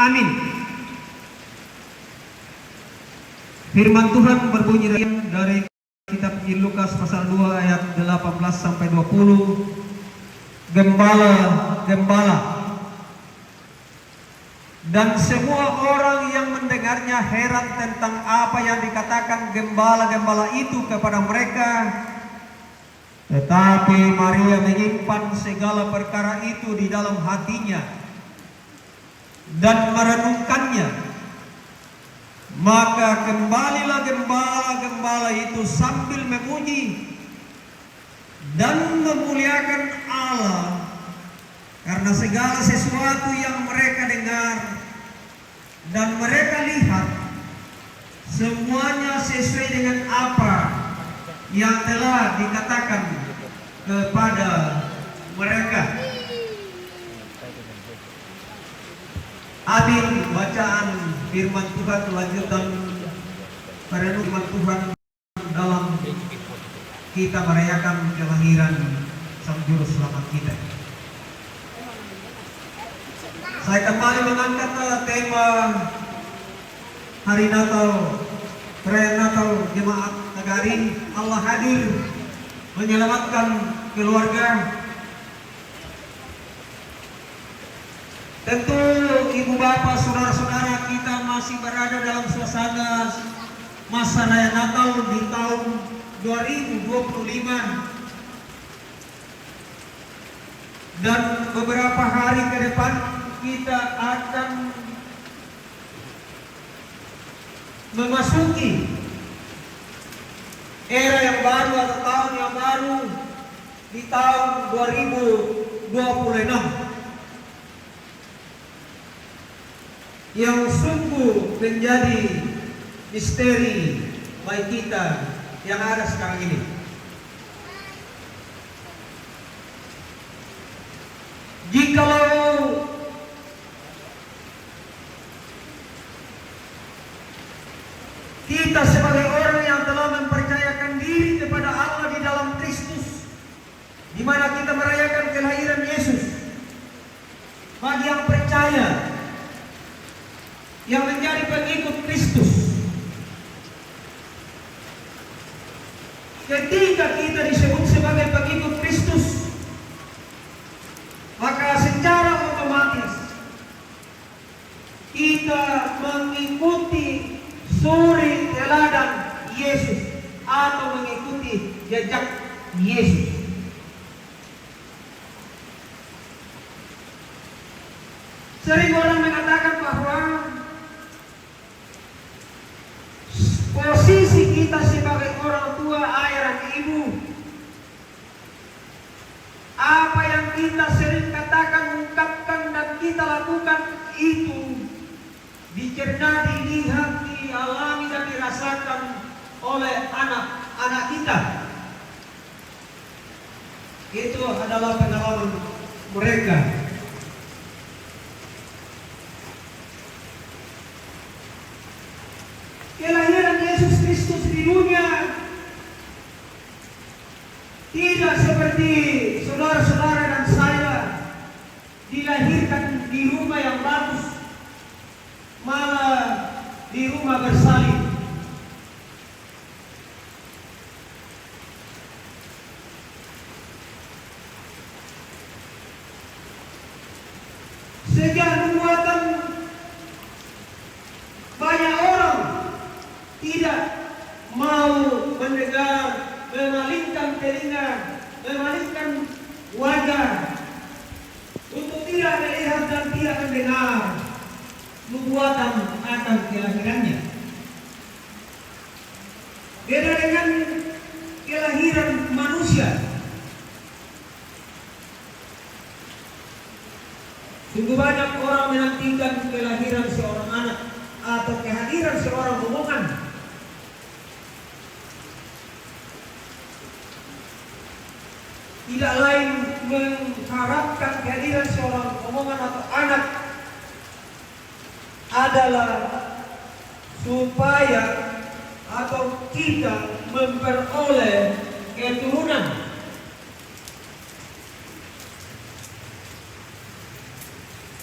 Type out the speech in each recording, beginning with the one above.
Amin. Firman Tuhan berbunyi dari kitab Injil Lukas pasal 2 ayat 18 sampai 20. Gembala, gembala. Dan semua orang yang mendengarnya heran tentang apa yang dikatakan gembala-gembala itu kepada mereka. Tetapi Maria menyimpan segala perkara itu di dalam hatinya dan merenungkannya. Maka kembalilah gembala-gembala itu sambil memuji dan memuliakan Allah karena segala sesuatu yang mereka dengar dan mereka lihat, semuanya sesuai dengan apa yang telah dikatakan kepada mereka. Amin. Bacaan firman Tuhan, lanjutan perenungan Tuhan dalam kita merayakan kelahiran Sang Juru Selamat kita. Saya kembali mengangkat tema Hari Natal, perayaan Natal Jemaat Nagari. Allah hadir menyelamatkan keluarga. Tentu ibu bapak, saudara-saudara, kita masih berada dalam suasana masa raya Natal di tahun 2025. Dan beberapa hari ke depan kita akan memasuki era yang baru atau tahun yang baru di tahun 2026 yang sungguh menjadi misteri bagi kita yang ada sekarang ini. Jikalau kita sebagai orang yang telah mempercayakan diri kepada Allah di dalam Kristus, di mana kita merayakan kelahiran Yesus, bagi yang percaya, yang menjadi pengikut Kristus, ketika kita disebut sebagai pengikut Kristus, maka secara otomatis kita mengikuti suri teladan Yesus atau mengikuti jejak Yesus. Sering orang mengatakan bahwa posisi kita sebagai orang tua, ayah dan ibu, apa yang kita sering katakan, ungkapkan dan kita lakukan itu dicerna, dilihat, dialami dan dirasakan oleh anak-anak kita. Itu adalah pengalaman mereka. Kelahiran Yesus Kristus di dunia tidak seperti saudara-saudara dan saya dilahirkan di rumah yang bagus, malah di rumah bersalin. Sejak nubuatan banyak orang tidak mau mendengar, memalingkan telinga, memalingkan wajah untuk tidak melihat dan tidak mendengar nubuatan akan kelahirannya. Beda dengan kelahiran manusia. Sungguh banyak orang menantikan kelahiran seorang anak atau kehadiran seorang omongan. Tidak lain mengharapkan kehadiran seorang omongan atau anak adalah supaya atau kita memperoleh keturunan.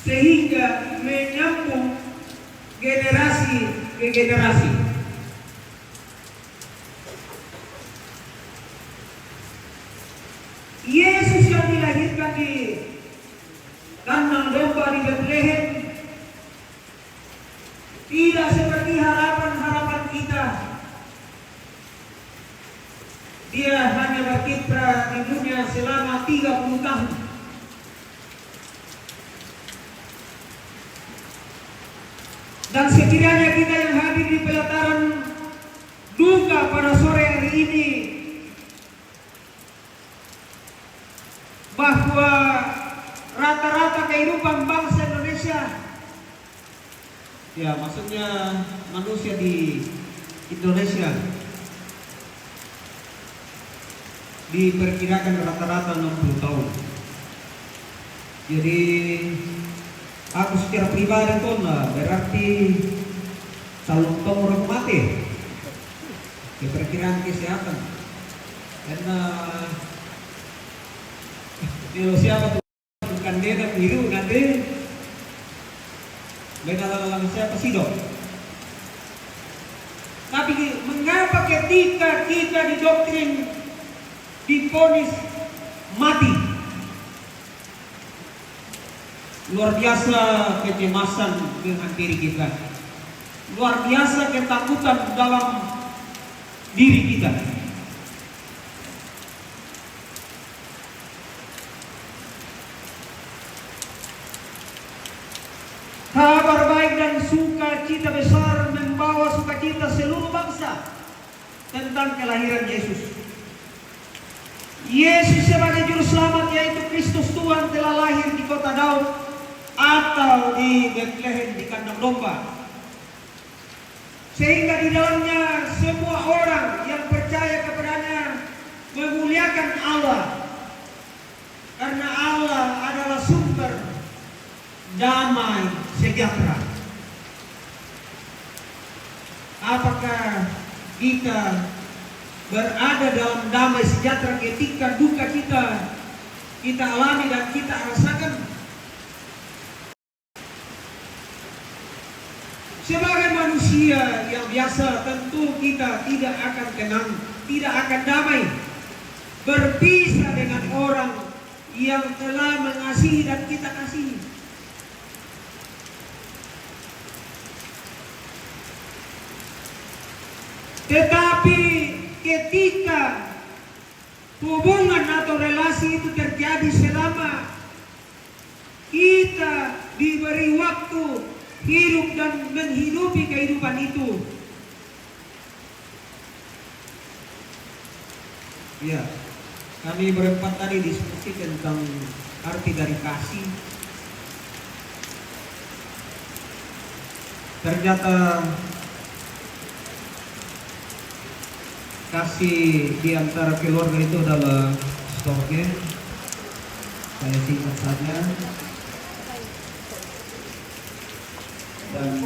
Sehingga menyambung ke generasi. Yesus yang dilahirkan di kandang domba di Bethlehem tidak seperti harapan-harapan kita. Dia hanya berkiprah di dunia selama 30 tahun. Dan sekiranya kita yang hadir di pelataran duka pada sore hari ini, bahwa rata-rata kehidupan bangsa Indonesia, ya maksudnya manusia di Indonesia, diperkirakan rata-rata 60 tahun. Jadi aku secara pribadi pun berarti calon orang mati diperkirakan kesehatan. Karena kalau siapa tuh bukan dia biru nanti benar-benar siapa sih dok? Tapi mengapa ketika kita didoktrin divonis mati? Luar biasa kecemasan dengan diri kita. Luar biasa ketakutan dalam diri kita. Kabar baik dan sukacita besar membawa sukacita seluruh bangsa tentang kelahiran Yesus. Yesus sebagai juru selamat, yaitu Kristus Tuhan, telah lahir di kota Daud atau di Bethlehem di kandang domba. Sehingga di dalamnya semua orang yang percaya kepadanya memuliakan Allah. Karena Allah adalah sumber damai sejahtera. Apakah kita berada dalam damai sejahtera ketika duka kita alami dan kita rasakan? Sebagai manusia yang biasa, tentu kita tidak akan tenang, tidak akan damai berpisah dengan orang yang telah mengasihi dan kita kasihi. Tetapi ketika hubungan atau relasi itu terjadi selama kita diberi waktu hidup dan menghidupi kehidupan itu, ya, kami berempat tadi diskusi tentang arti dari kasih. Ternyata kasih di antara keluarga itu adalah storge. Saya singkat saja. Dan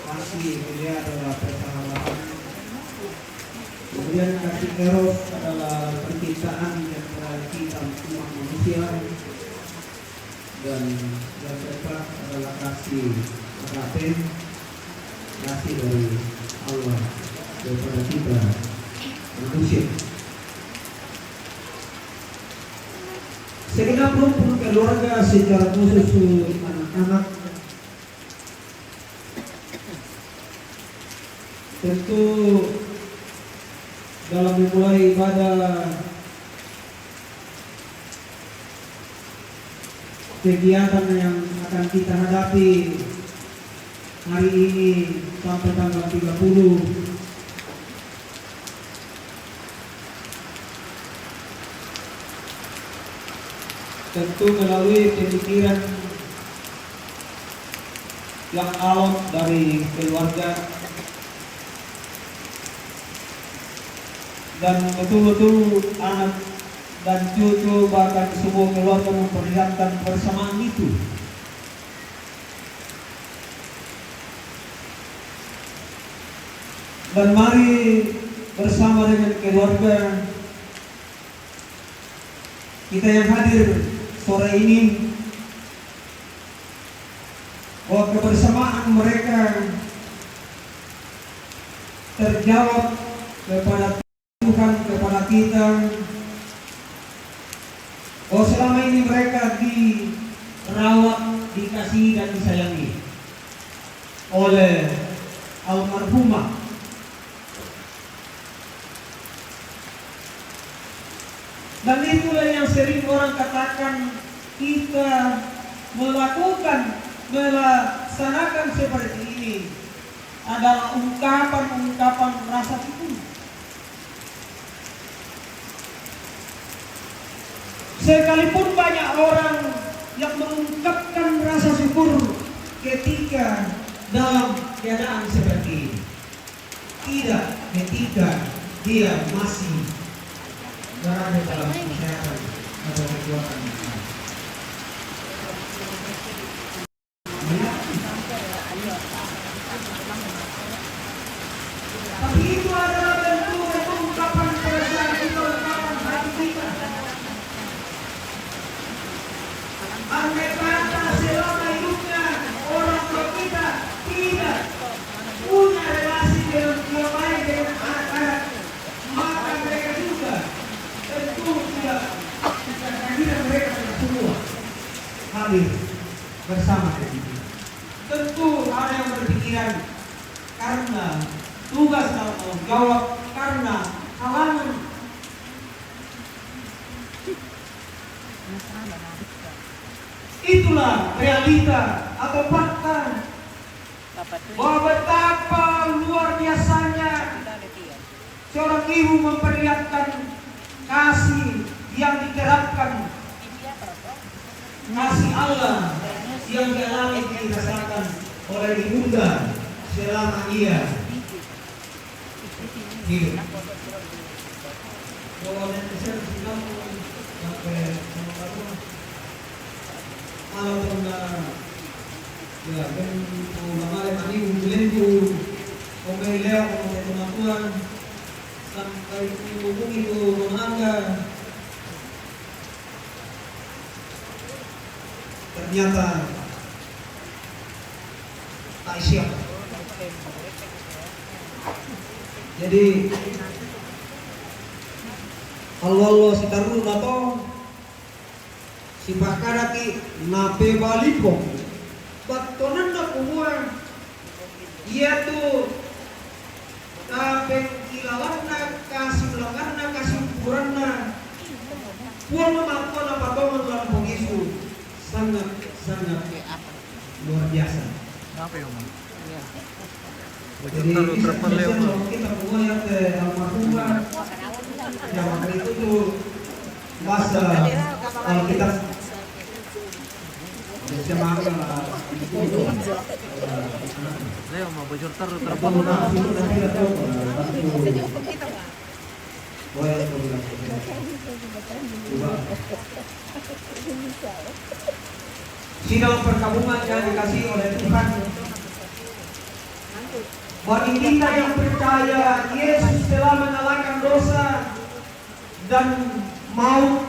kasih dia adalah persahabatan. Kemudian kasih eros adalah percintaan yang kita semua manusia. Dan yang keempat adalah kasih agape, kasih dari Allah kepada kita manusia. Segenap rumpun keluarga secara khusus anak-anak tentu dalam memulai ibadah kegiatan yang akan kita hadapi hari ini sampai tanggal 30, tentu melalui pemikiran yang alot dari keluarga dan betul-betul anak dan cucu bahkan semua keluarga memperlihatkan persamaan itu. Dan mari bersama dengan keluarga kita yang hadir sore ini, bahwa kebersamaan mereka terjawab kepada Tuhan, kepada kita. Oh, selama ini mereka dirawat, dikasihi dan disayangi oleh almarhumah. Dan itulah yang sering orang katakan, kita melaksanakan seperti ini adalah ungkapan-ungkapan rasa syukur. Sekalipun banyak orang yang mengungkapkan rasa syukur ketika dalam keadaan seperti ini, tidak ketika dia masih berada dalam kesehatan atau kekuatan. Tapi itu adalah bentuk ungkapan perasaan kita, ungkapan hati kita. Andai kata selama hidupnya orang tua kita tidak punya relasi dengan yang baik dengan anak-anak, maka mereka juga tentu tidak kehadiran mereka tidak semua hadir bersama kita. Tentu ada yang berpikiran karena tugas dan tanggung jawab, karena halangan. Itulah realita atau fakta bahwa betapa luar biasanya seorang ibu memperlihatkan kasih yang diterapkan, kasih Allah yang dialami dirasakan oleh ibunda selama ia hidup. Kalau ya kan mengalami ani umilengku omeleo como teman-teman sampai hubungi itu mengangga ternyata tak siap. Jadi Allah si tarun atau si pakadaki nape baliko batonan na kumuan iya tu kapeng kilawan na kasih ulangan na kasih ukuran na puan memakuan na patongan dalam pengisu sangat luar biasa. Apa yang jadi kita punya almarhumah yang waktu itu tuh bahasa kalau kita semangat Leo mau bocor terus sidang perkabungan yang dikasih oleh Tuhan. Bagi kita yang percaya Yesus telah mengalahkan dosa dan maut,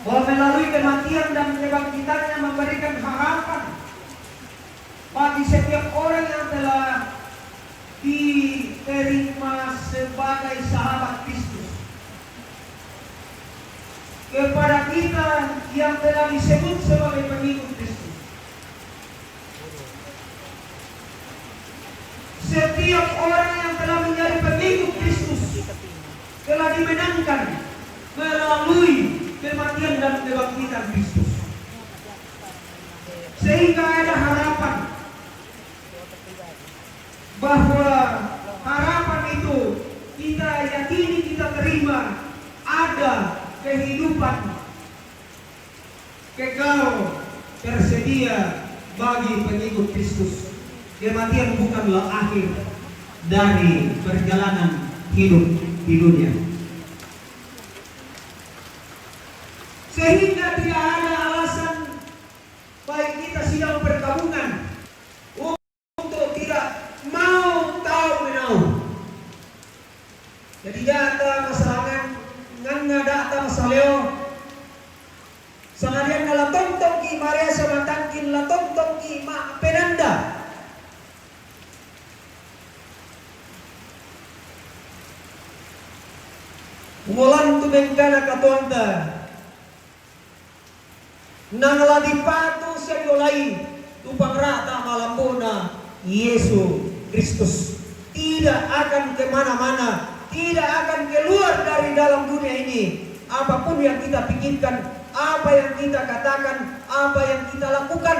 bahwa melalui kematian dan kebangkitannya memberikan harapan bagi setiap orang yang telah diterima sebagai sahabat Kristus. Kepada kita yang telah disebut sebagai pengikut Kristus, setiap orang yang telah menjadi pengikut Kristus telah dimenangkan melalui kematian dan kebangkitan Kristus, sehingga ada harapan bahwa harapan itu kita yakini, kita terima, ada kehidupan kekal tersedia bagi pengikut Kristus. Kematian bukanlah akhir dari perjalanan hidup di dunia, sehingga tidak ada alasan baik kita sedang perkabungan untuk tidak mau tahu menau. Jadi data masalah nggak data masaleo sanadian ngalatong ki Maria samatangkin latong ki ma penanda Umulan tu bengkana katuanta. Nangla dipatu sa yolay tupang rata malambuna Yesus Kristus tidak akan kemana-mana, tidak akan keluar dari dalam dunia ini. Apapun yang kita pikirkan, apa yang kita katakan, apa yang kita lakukan,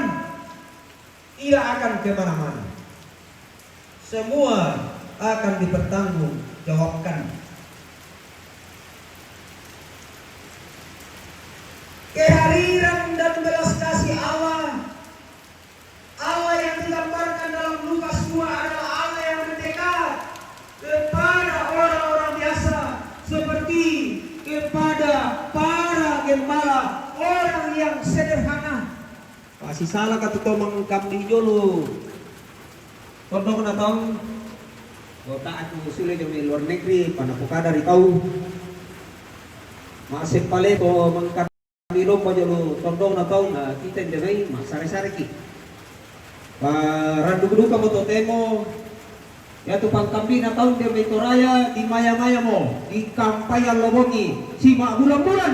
tidak akan kemana-mana. Semua akan dipertanggungjawabkan. Kehadiran dan belas kasih Allah, Allah yang digambarkan dalam Lukas 2 adalah Allah yang mendekat kepada orang-orang biasa, seperti kepada para gembala, orang yang sederhana. Pasti salah kata tomang kambing jolo. Tondong na tahu, kota aku sulit di luar negeri, panapuka dari tahu. Masih pale to mangkat Milo pa jalo tondong na taon na kita hindi masari-sari ki. Randu-randu ka mo to temo. Yato pangkambi na taon di may toraya di maya-maya mo di kampayan lobongi si bulan-bulan.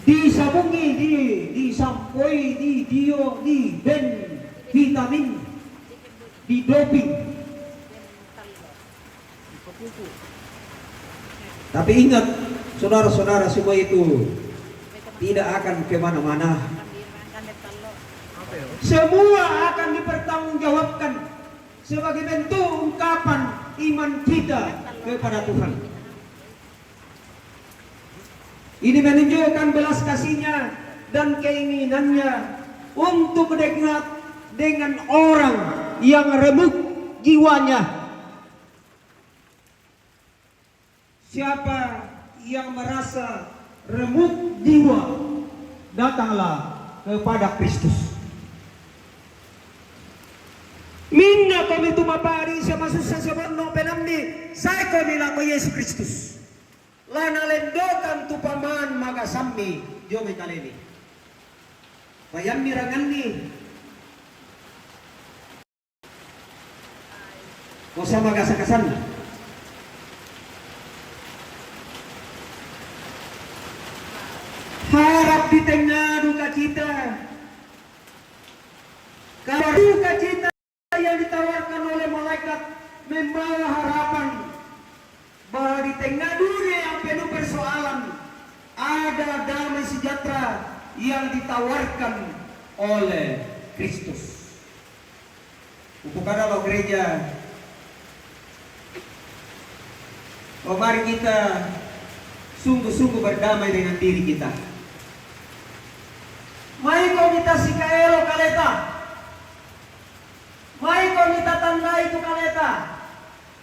Di sabungi di sampoy di dio di ben vitamin di doping. Tapi ingat, saudara-saudara semua itu tidak akan kemana-mana. Semua akan dipertanggungjawabkan sebagai bentuk ungkapan iman kita kepada Tuhan. Ini menunjukkan belas kasihnya dan keinginannya untuk dekat dengan orang yang remuk jiwanya. Siapa yang merasa remuk jiwa, datanglah kepada Kristus. Minna kami tumapari sa masusa sa no penamni, saya kami lang ko Yesus Kristus. Lana lendokan tu paman magasami, yo may kalini. Bayam mirangan ni. O sa magasakasan. Harap di tengah duka cita, kalau duka cita yang ditawarkan oleh malaikat membawa harapan bahwa di tengah dunia yang penuh persoalan ada damai sejahtera yang ditawarkan oleh Kristus. Upukadalah gereja, mari kita sungguh-sungguh berdamai dengan diri kita. Mai komita sikaelo kaleta. Mai komita tandai itu kaleta.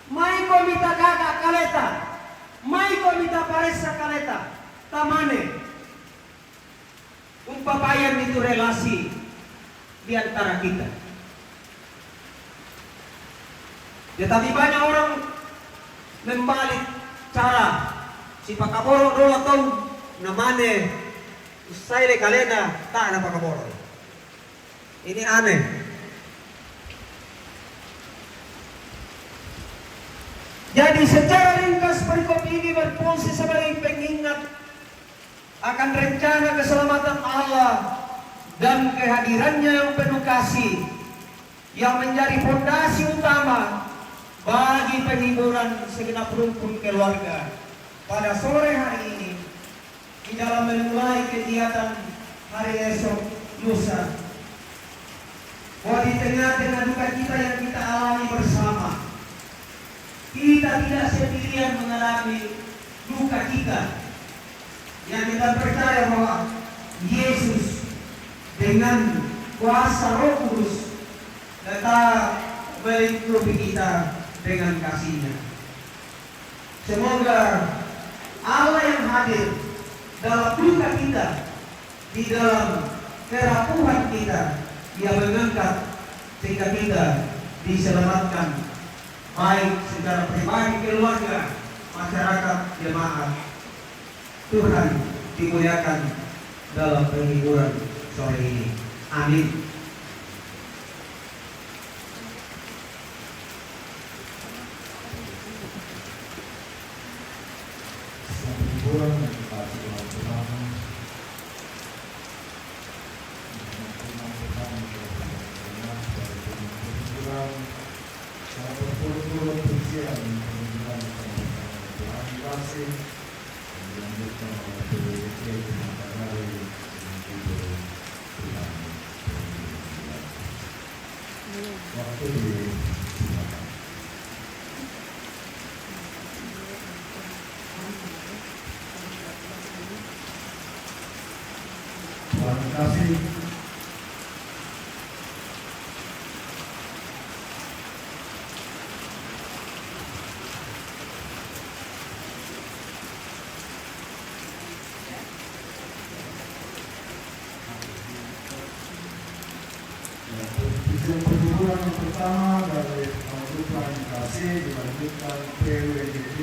Mai komita kakak kaleta. Mai komita paresa kaleta. Tamane. Umpapayan itu relasi di antara kita. Tetapi banyak orang membalik cara. Si pakaboro dola tahu namane saya kalena tak ada pakaboro. Ini aneh. Jadi secara ringkas perikop ini berfungsi sebagai pengingat akan rencana keselamatan Allah dan kehadirannya yang penuh kasih yang menjadi fondasi utama bagi penghiburan segenap rumpun keluarga. Pada sore hari ini, di dalam memulai kegiatan hari esok lusa, bahwa di tengah-tengah duka kita yang kita alami bersama, kita tidak sendirian mengalami duka kita, yang kita percaya bahwa Yesus dengan kuasa Roh Kudus tetap melingkupi kita dengan kasih-Nya. Semoga Allah yang hadir dalam duka kita, di dalam kerapuhan kita, Dia mengangkat sehingga kita diselamatkan baik secara pribadi, keluarga, masyarakat, jemaat. Tuhan dimuliakan dalam penghiburan sore ini. Amin. Tuhan kasih. Visi perguruan yang pertama dari pengurusan kasih dilanjutkan PWDD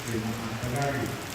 di Manggarai.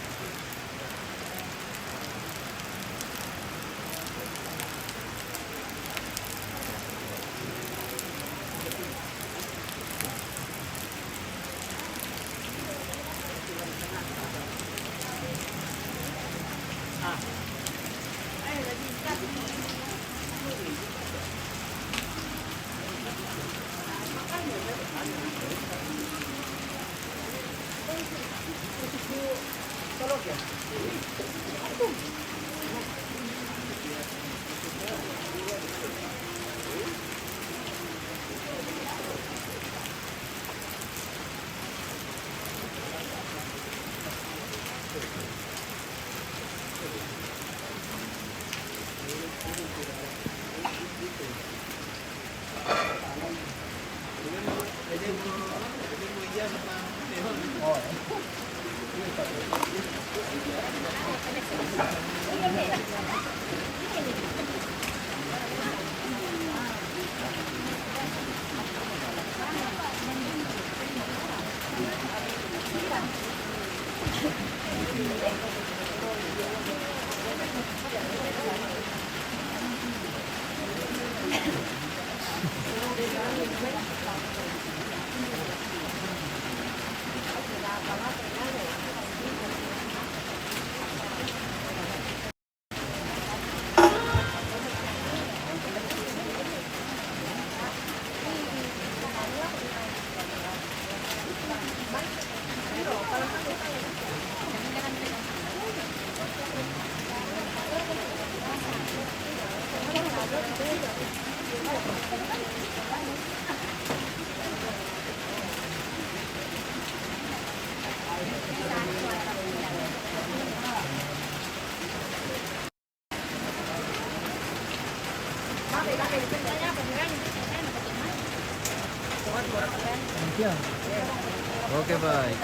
Oke, baik.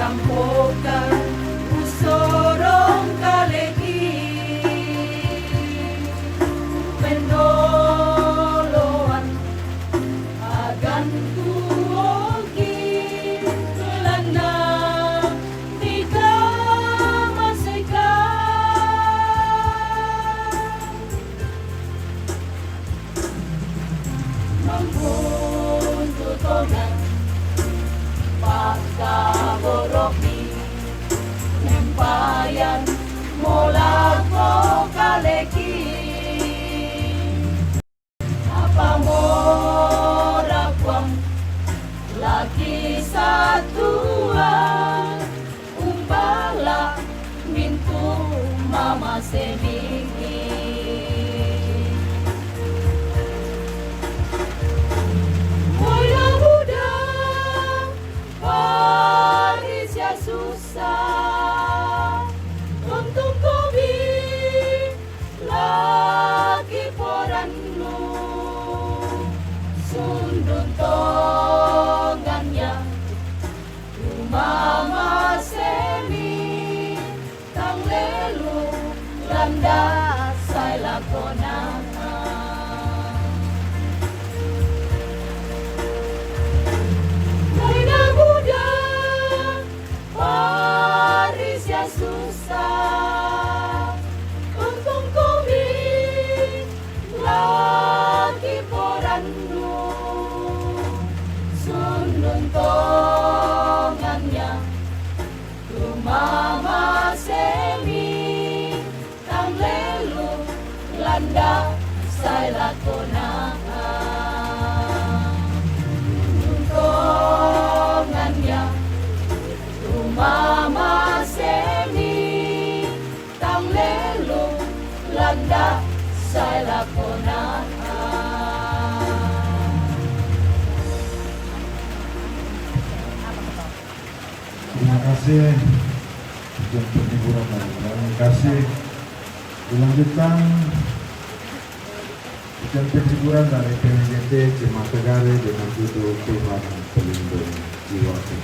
Tampokan usorong kaleki penoloan agan tuogi lana di kamasika mampun tutogan pagkaboroki nempayan molako kaleki apamorakwang laki satuan umbala mintu mama seminggi mudah-mudahan Paris ya susah untuk kobi lagi poranmu sundun tongannya mama semi tang lelu landa sai lakona mudah-mudahan Paris ya susah untuk kobi lagi poranmu sundun tongannya mama semi tang lelu landa sai lakona tongannya mama semi tang lelu landa sai lakona Terima kasih untuk hiburan dan terima kasih. Dilanjutkan ujian hiburan dari PMGT Cimategare dengan judul Tuhan Pelindung Jiwaku.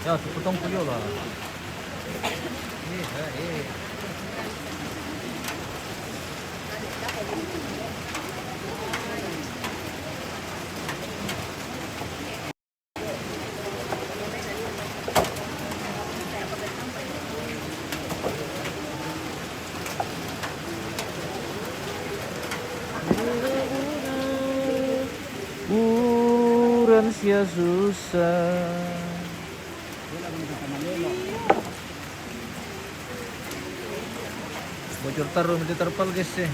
Ya, potong beliau lah. Buran sia susah. Bocor taruh di terpal guys ya.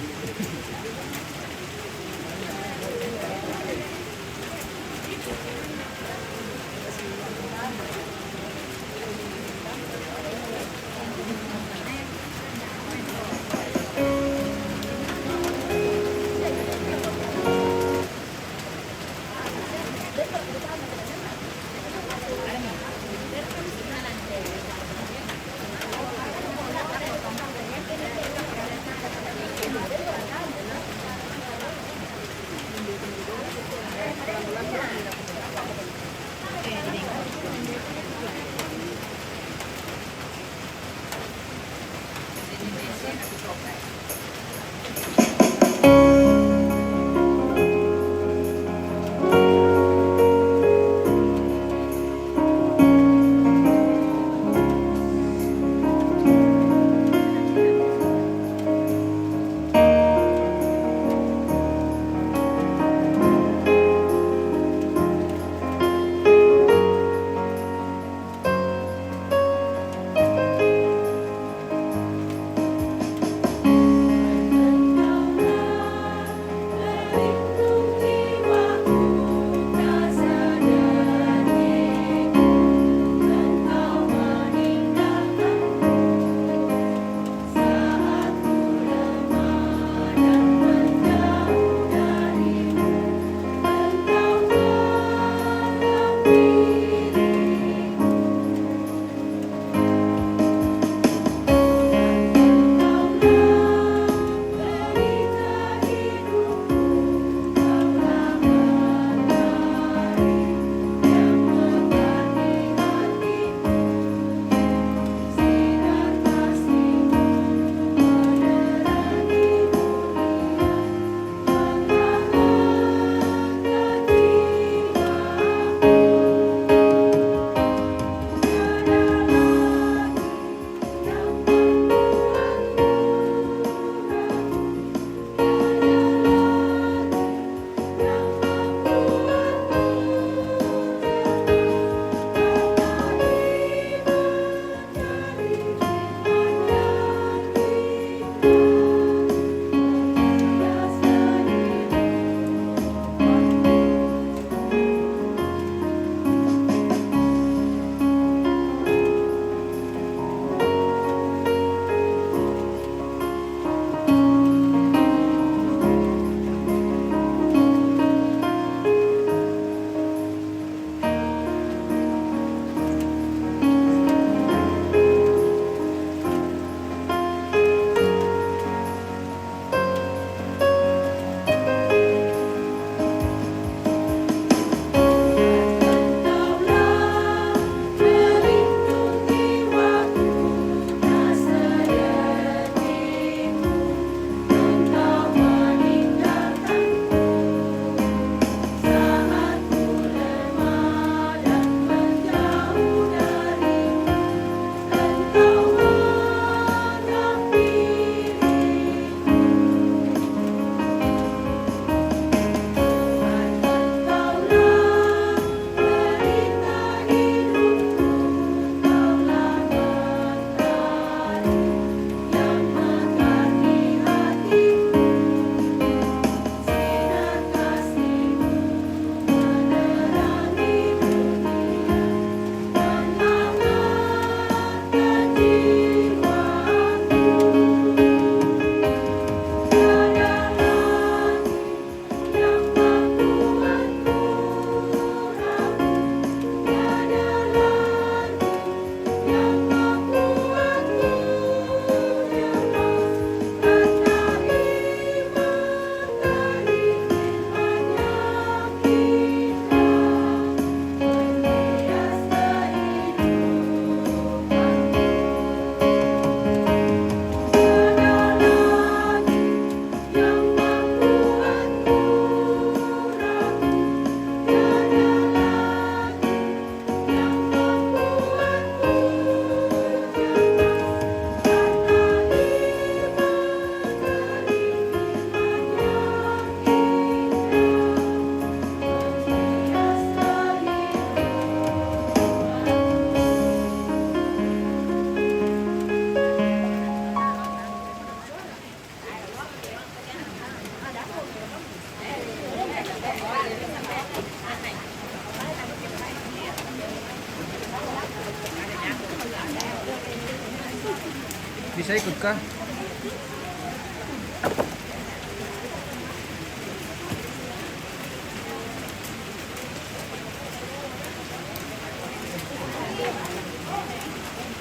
Bisa ikut kah?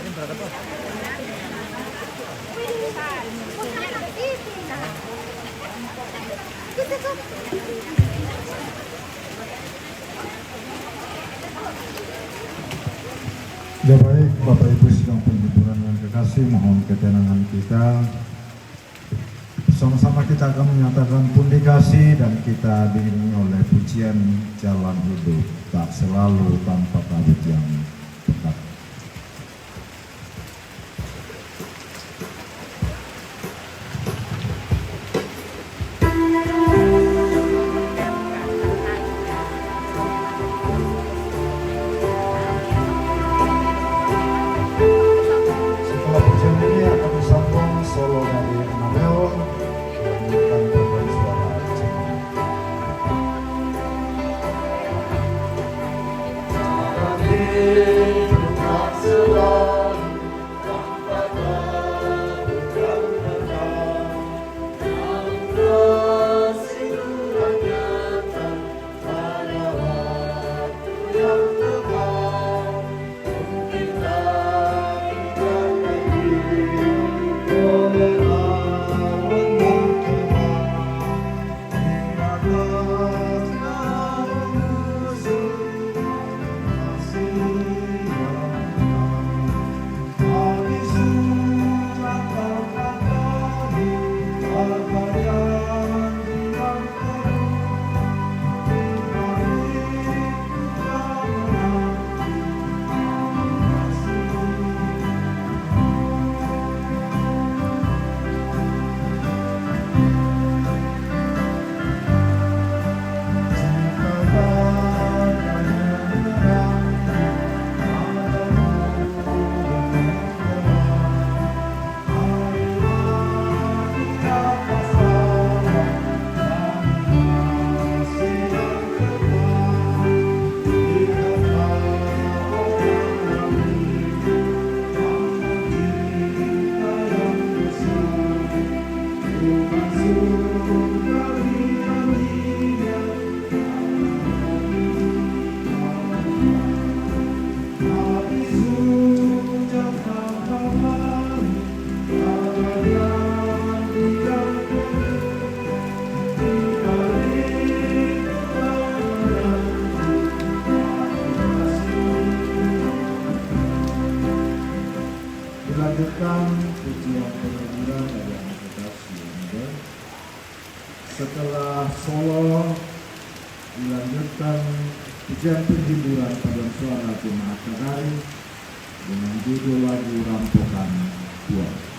Ini berapa tuh? Ya baik, Bapak Ibu sidang penghiburan yang kekasih, mohon ketenangan kita. Sama-sama kita akan menyatakan pundi kasih dan kita diiringi oleh pujian jalan hidup, tak selalu tanpa tabut yang tepat. Setelah pujian ini akan disambung solo dari Anabel dengan paduan suara Aceh. Dilanjutkan pujian penghiburan dari Anak Sumber. Setelah solo dilanjutkan pujian penghiburan pada suara jemaat Kadari dengan judul lagu Rampokan 2.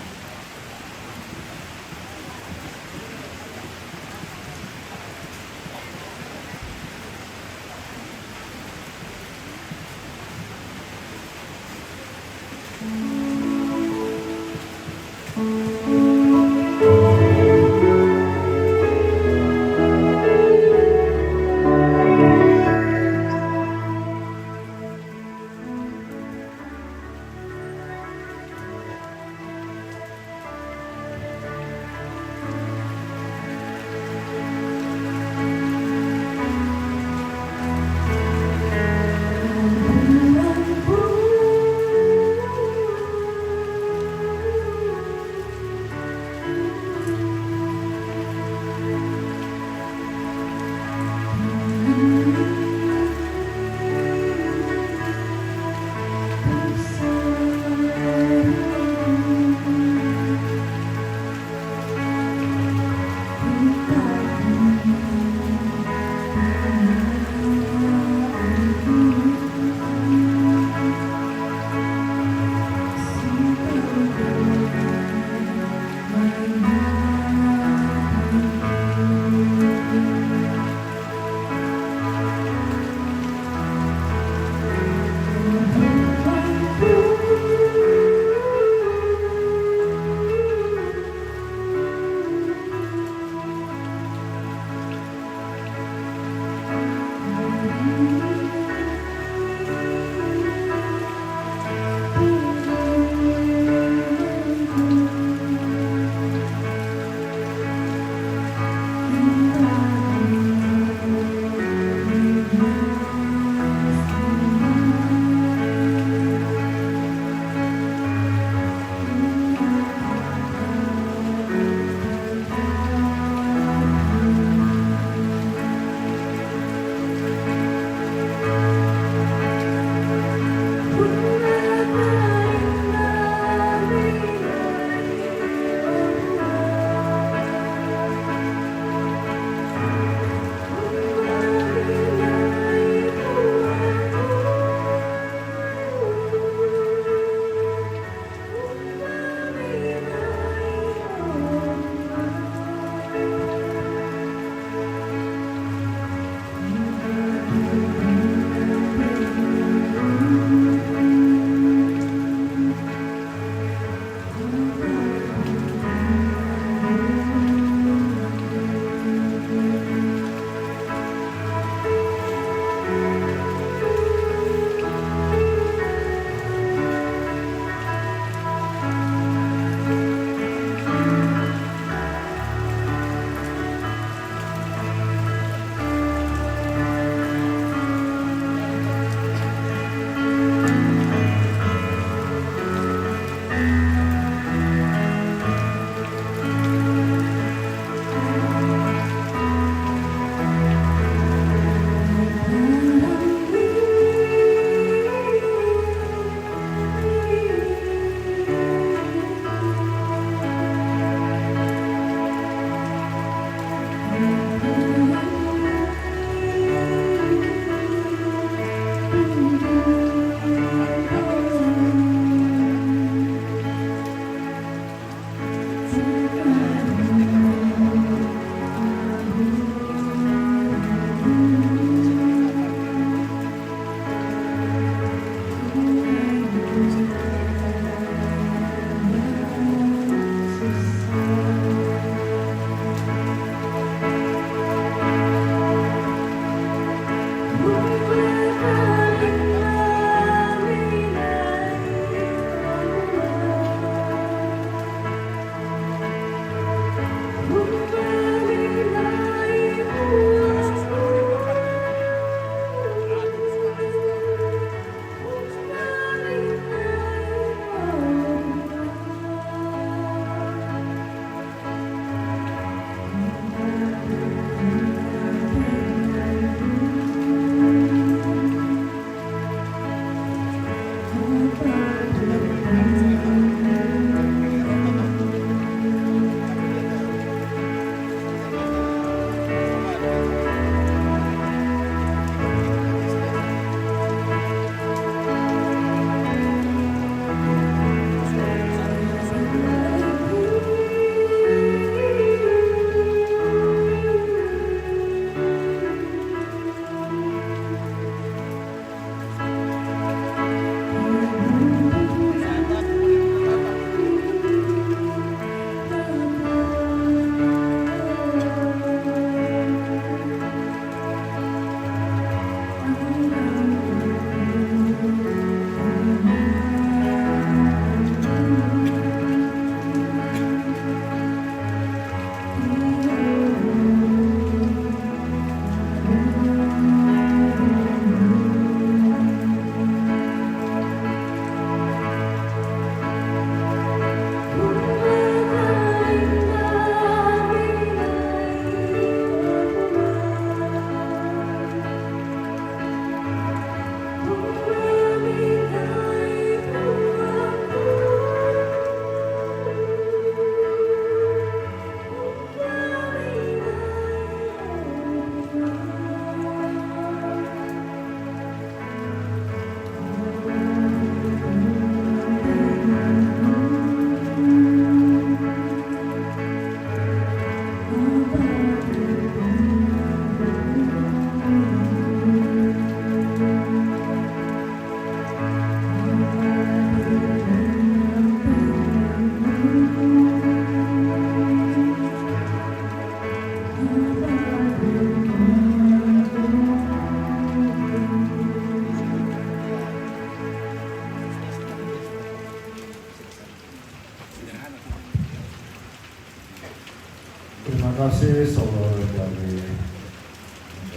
Terima kasih saudara dari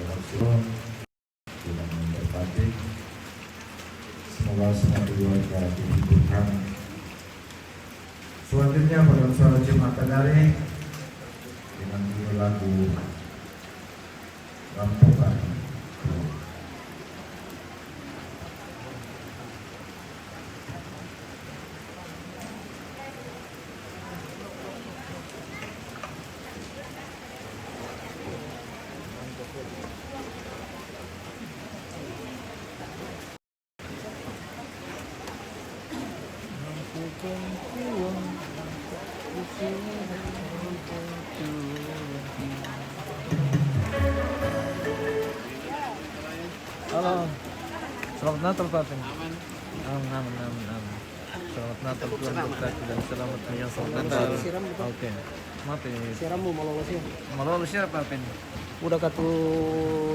Rasul yang memberkati. Semoga semua keluarga dihiburkan. Selanjutnya pada suara Jemaat dari dengan lagu Rampokan. Halo. Selamat Natal Pak Pin. Amin. Selamat Natal Tuhan berkati dan selamat menyambut Natal. Oke. Mati. Siram mo malolos yan. Malolo siya Pak Pin. Udah katu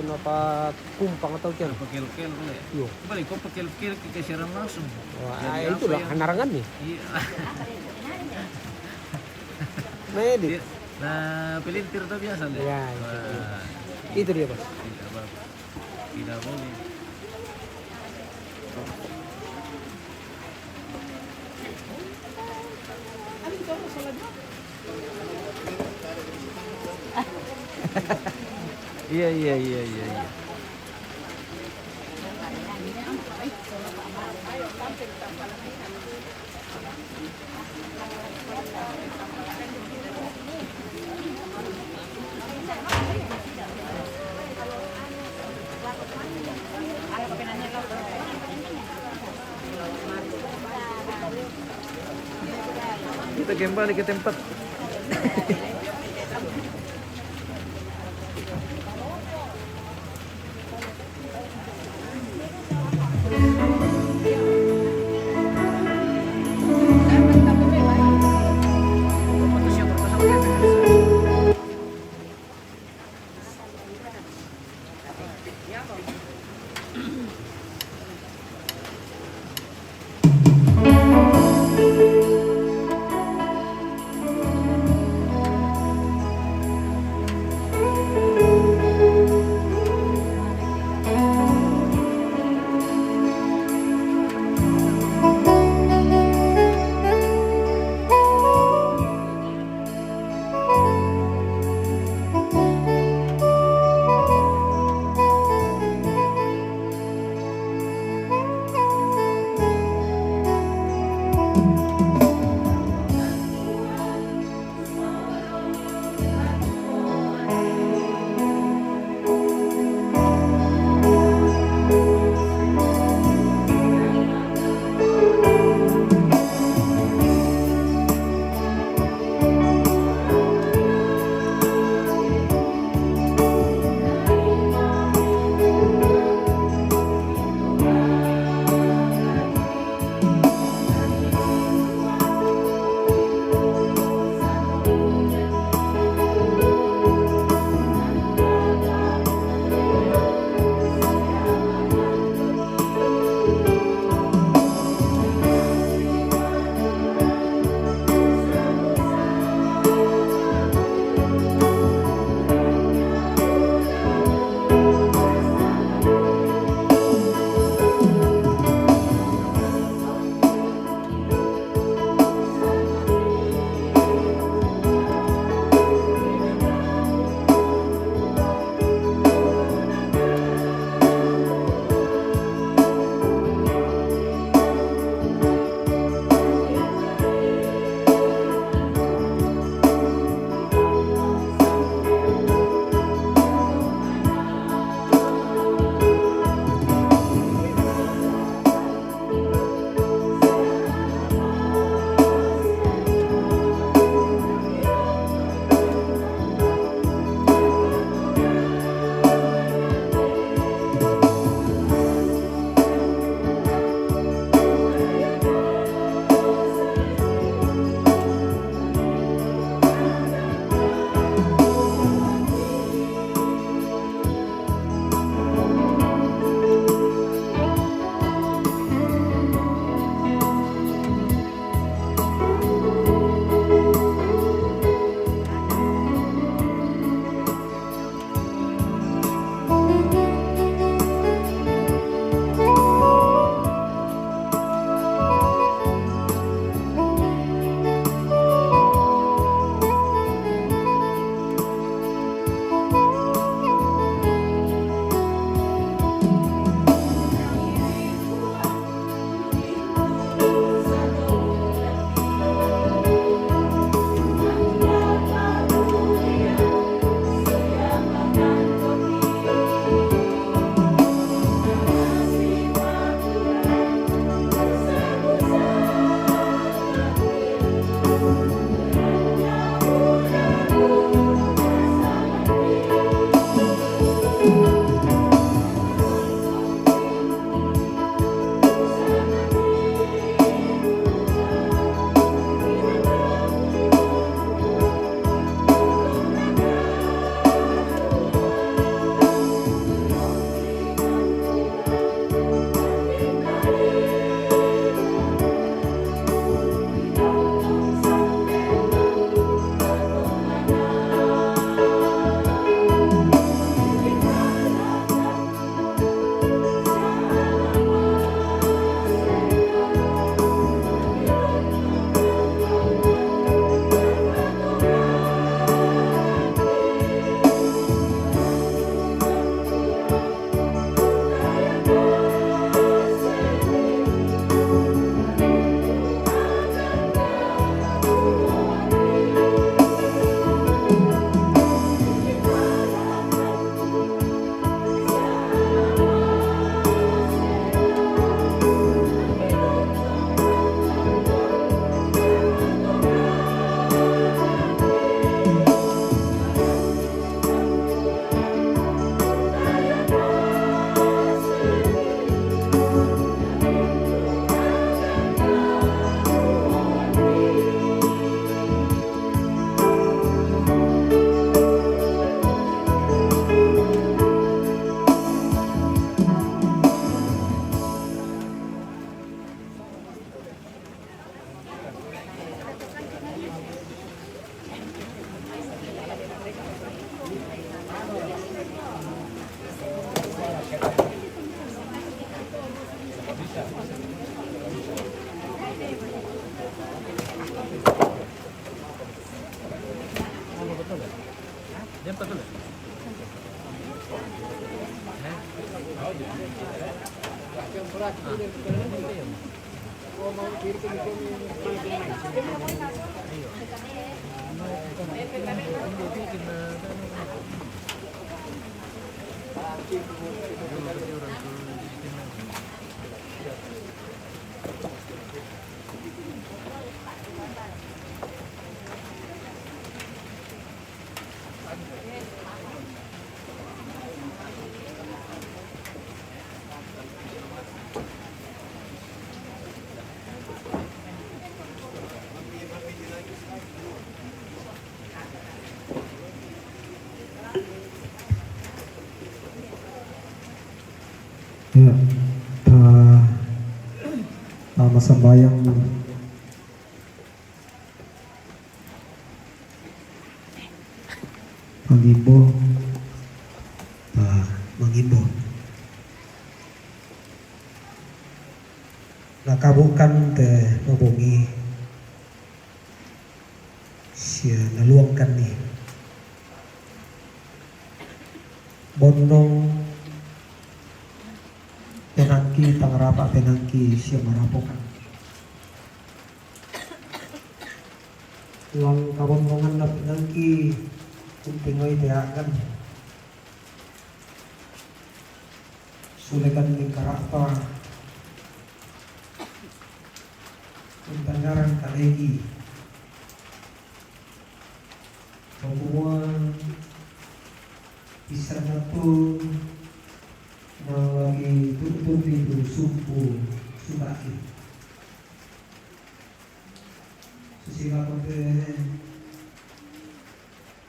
napa kumpang atau kian. Pakil-kil boleh. Yo. Balik kok pakil-kil ke siram langsung. Wah, Jadi itulah apa yang- hanarangan nih. Iya. Medit. Nah, pelintir tuh biasa deh. Ya, Wah, itu dia, Pak. tidak Pak. Tidak boleh. Iya. Kita kembali ke tempat. Ya, tama sambayang pag-ibo, mag-ibo. Nakabukan te mabungi siya naluangkan ni bondong penangki tangrapa penangki siya marapokan lang kabondongan na penangki kung tingoy tiyakan sulekan ng karapa kung tangaran kalegi pagbuwan isa na po na lagi tutup itu sumpu subaki susila kote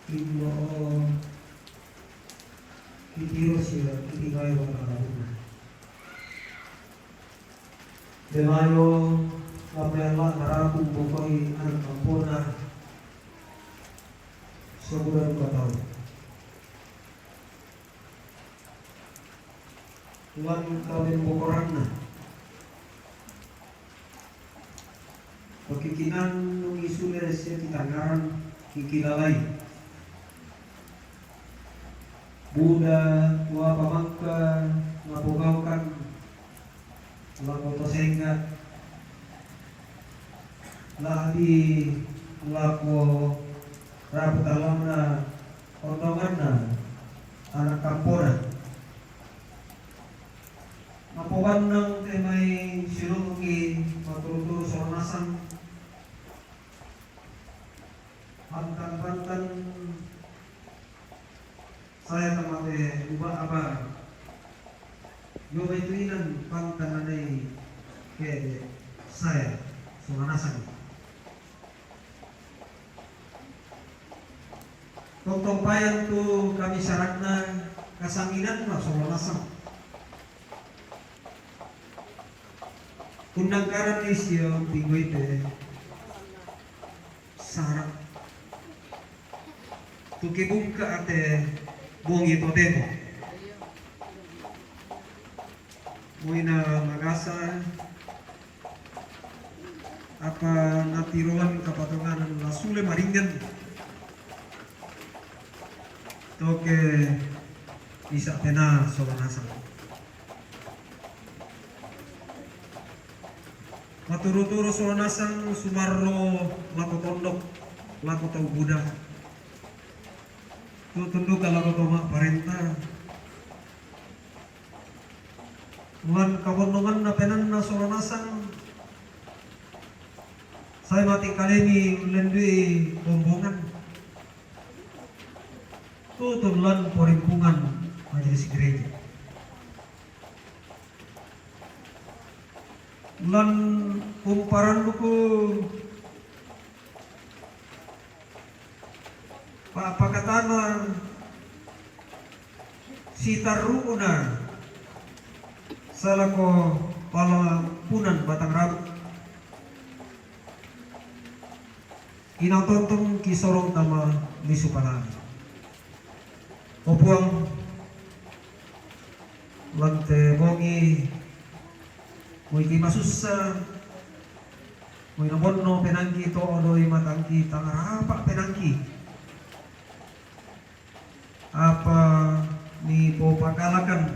indo kitiro sila kitingay wa karabuna demayo ngapela narabu bokoy ang kampona soburan ko Tuhan kawin bokoran na pagkikinan nung isulir siya kitangaran kikilalay Buddha tua pamangka mapugawkan lakoto senggat ladi lako raput alam na ondongan na anak kampona mapawan ng temay silungi matuturo sa ornasan pantang-pantang saya tamate ubah apa yoga ituinan pantanganay ke saya sa ornasan tong payan tu kami syarat na kasanginan na sa ornasan Undang karan isyo tinggoy te sarap tukibung ka ate buong ito temo muy na magasa apa natiruan kapatungan lasule maringan toke bisa tena solanasang maturo-turo solanasang sumarro lako tondok lako tau budak tunduk kalau tau mak parenta Tuhan kabondongan na penan na solanasang saya mati kali ini melendui rombongan tutulan perimpungan majelis gereja lan kumparan buku pakatana si taruna salako palapunan batang rabu inatontong kisorong tama lisupanan opuang lante bongi muy kimasusa muy nabonno penangki to odoy matangki tangarapa penangki apa ni po pakalakan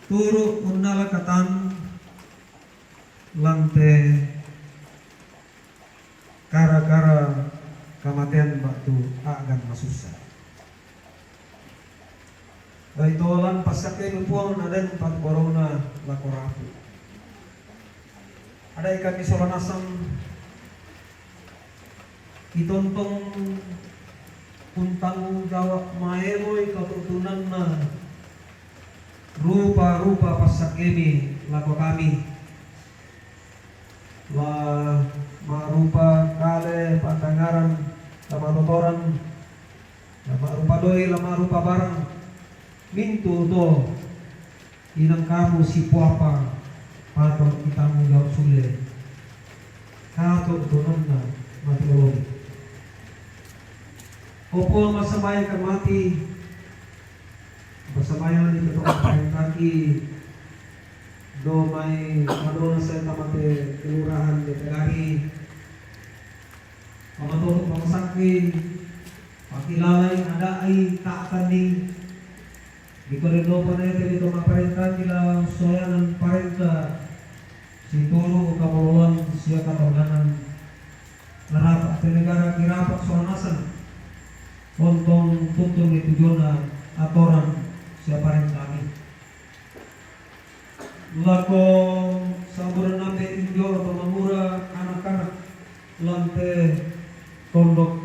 turu unalakatan lante kara-kara kematian waktu agan masusah. Dari tolan pasaknya lupuang ada empat corona lakorapu. Ada ikan di Solanasang itontong kuntang jawab maemoy ketutunan na rupa-rupa pasak ini lako kami la marupa kale pantangaran lama totoran lama rupa doi lama rupa barang mintu to inang kamu si puapa patok kita jawab sule kato tunan na mati olong opo masamaya ka mati masamayan di ketong kaki do may madona sa tamate kelurahan di Tagari pamatutok pamasakin pakilalay ada ay taatani di koridor pa na ito dito maparenta nila soyanan parenta si Turo Kamuluan siya katawanan narapat negara kirapat soanasan kontong tuntong itu jona atoran siapa rin kami lako saburan nabe injo pamamura anak-anak lante tondok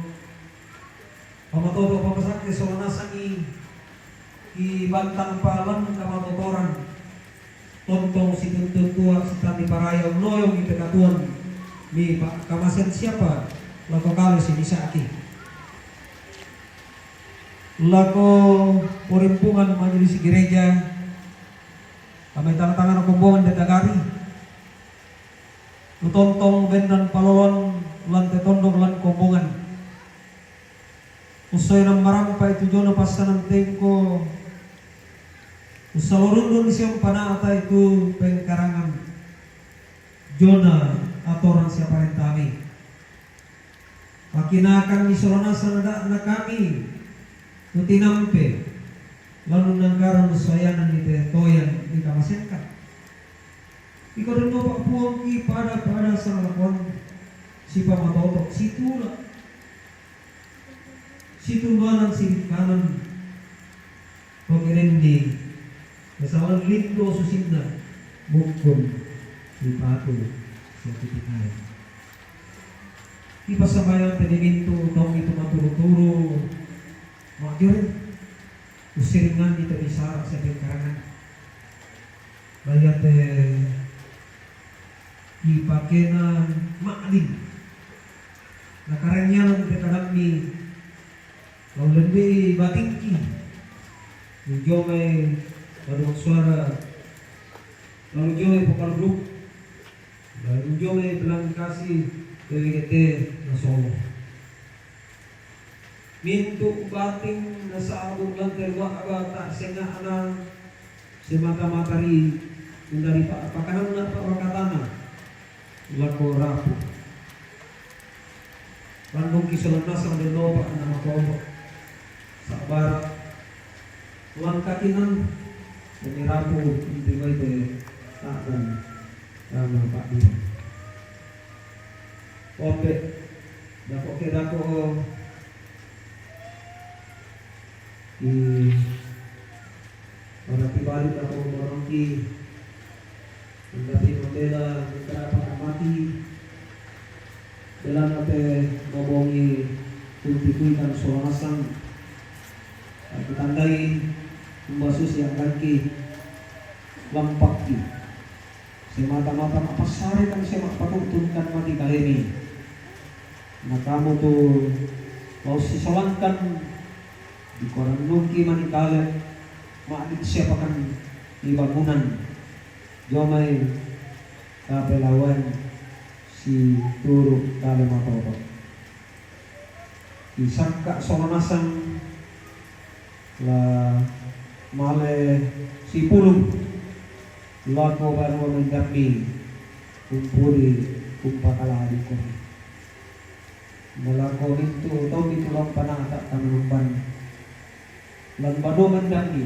pamatoto pamasakti soanasan i bantang palang kamatotoran tontong si tuntong tua si tani parayang noyong ite katuan ni Pak Kamasen siapa lako kali si Nisaki lako perimpungan majelis gereja kami tangan-tangan kumbongan di Tagari tontong bendan palolon lante tondong lan kumbongan usai nang marampa itu jona pasanan tengko usalurundun siyang panata itu pengkarangan jona atoran siapa yang kami makinakan isolanasan na kami nutinampe lalu nangkaran usayanan ni toyan di kamasenkan ikaw rin mo pakpuang ki pada sa lakon si pamatotok si tula si tulanan si kanan pagirindi kasawan lindo susinda bukon si pato sa titikayan ipasamayan tiniminto tong ito maturo-turo makjur usiringan dito isara sa pagkarangan bayat ipake na maalin nakaranya ng pagkarami lalu lebih batingki medyo may padung suara lalu medyo may pakalbruk lalu medyo may belang kasih kewigete na solo mintu bating nasa abong lang terwa abata senga anang si mata-matari yung dari pakanan na pakatana lako rapo landong kisalanas ang denopa na makobo sa barat ulang kakinan yung rapo hindi ba ito takon rama pak dito ope dako kedako orang tibalik ako orang ki mendapat modela beberapa mati dalam nape ngobongi kultikuikan solanasang ditandai membasus yang kaki lampak ki semata-mata apa sari kan semak patutkan mati kali ini nah kamu tuh mau sisolankan di koran nuki manikalet maadit siapa kan di bangunan jomay kapelawan si Turo kale matoto isangka solanasan la male si pulung lako baru mendamping kumpuli kumpakalari ko malako itu tau ditulang panata kanumban lan badoman dami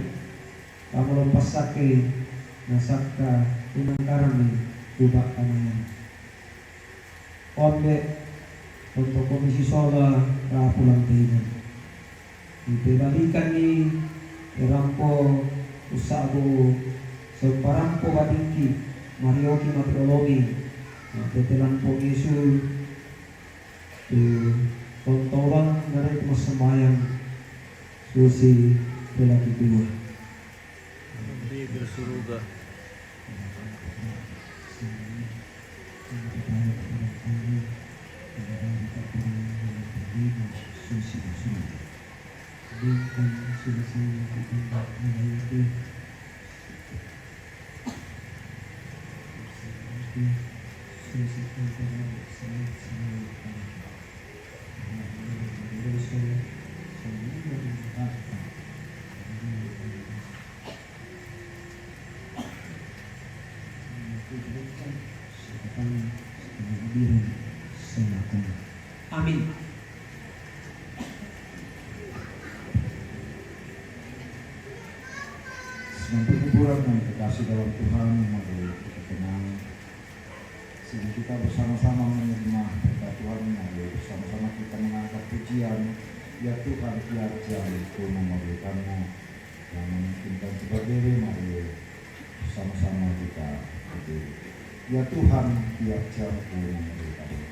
kamu lepas sake nasakta unangkaran ni ubah kanangan. Onde untuk Komisi Sola Rapulang Tainan. Dibalikan ni Rampo Usago Separampo Badingki Marioki Matriologi Tetelan Pongisul Tontoran dari Masamayang Susi Pelaki Dua Di bersuruga. Amin. Sedang perkumpulan yang dikasih dalam Tuhan, mari kita tenang. Sehingga kita bersama-sama menerima berkat Tuhan, mari bersama-sama kita mengangkat pujian. Ya Tuhan, tiap jam itu memerlukanmu. Yang memungkinkan kita berdiri, mari bersama-sama kita berdiri. Ya Tuhan, tiap jam itu memerlukanmu.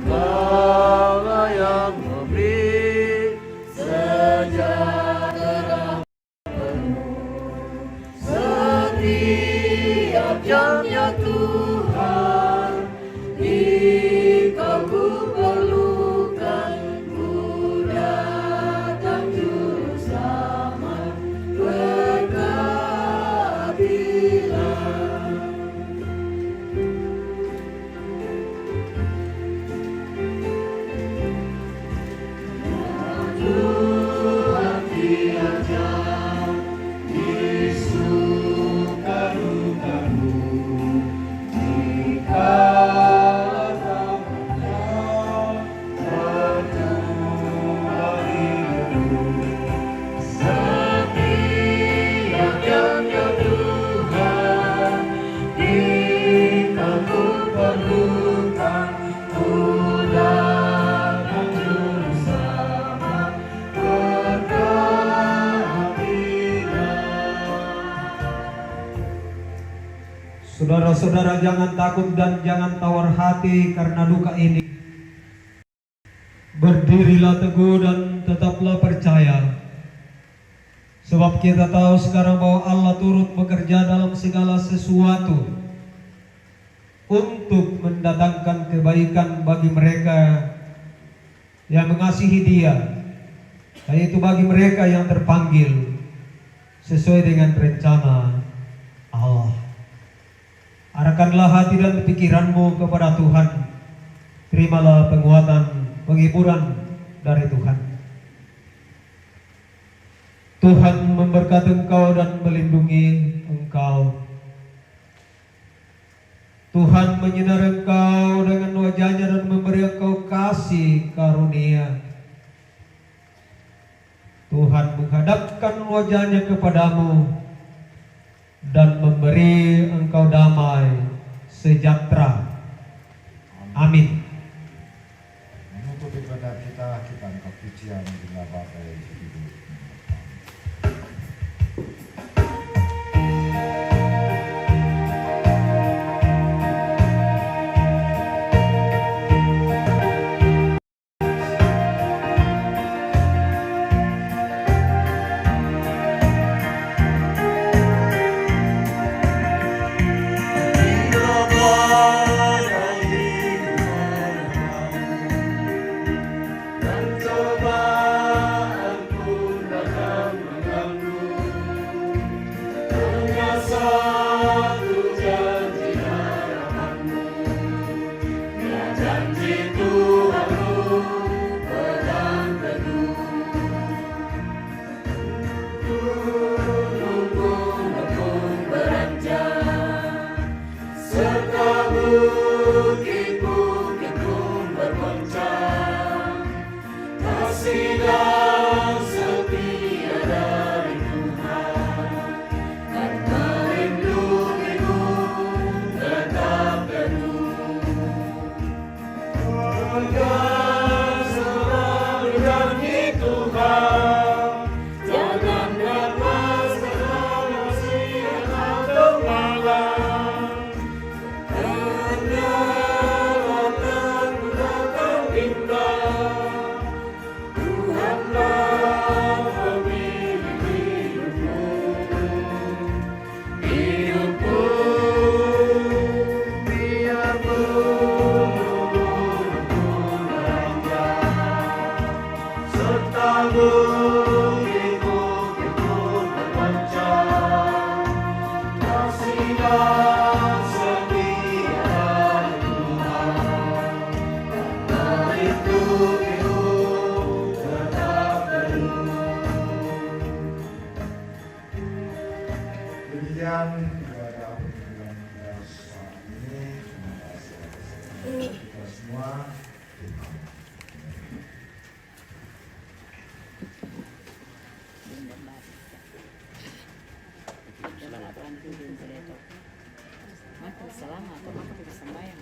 Kaulah yang memberi sejahtera setiap jamnya Tuhan, Engkau ku perlukan, ku datang juru selamat berkeadilan. Tuhan tiap jam di suka-dukamu, dikala tangannya bertulang hidupku. Setiap jamnya Tuhan, Engkau ku perlukan, ku datang juru selamat berkeadilan. Saudara-saudara, jangan takut dan jangan tawar hati karena duka ini. Berdirilah teguh dan tetaplah percaya. Sebab kita tahu sekarang bahwa Allah turut bekerja dalam segala sesuatu untuk mendatangkan kebaikan bagi mereka yang mengasihi Dia, yaitu bagi mereka yang terpanggil sesuai dengan rencana Allah. Arahkanlah hati dan pikiranmu kepada Tuhan. Terimalah penguatan, penghiburan dari Tuhan. Tuhan memberkati engkau dan melindungi engkau. Tuhan menyinari engkau dengan wajah-Nya dan memberi engkau kasih karunia. Tuhan menghadapkan wajah-Nya kepadamu dan memberi engkau damai sejahtera. Amin. Menutup ibadah kita angkat pujian bila Bapak hidup. Dan cobaan Demikian ibadah pembukaan kita saat ini. Terima kasih atas kita semua. Salamat, ako pinasamayan.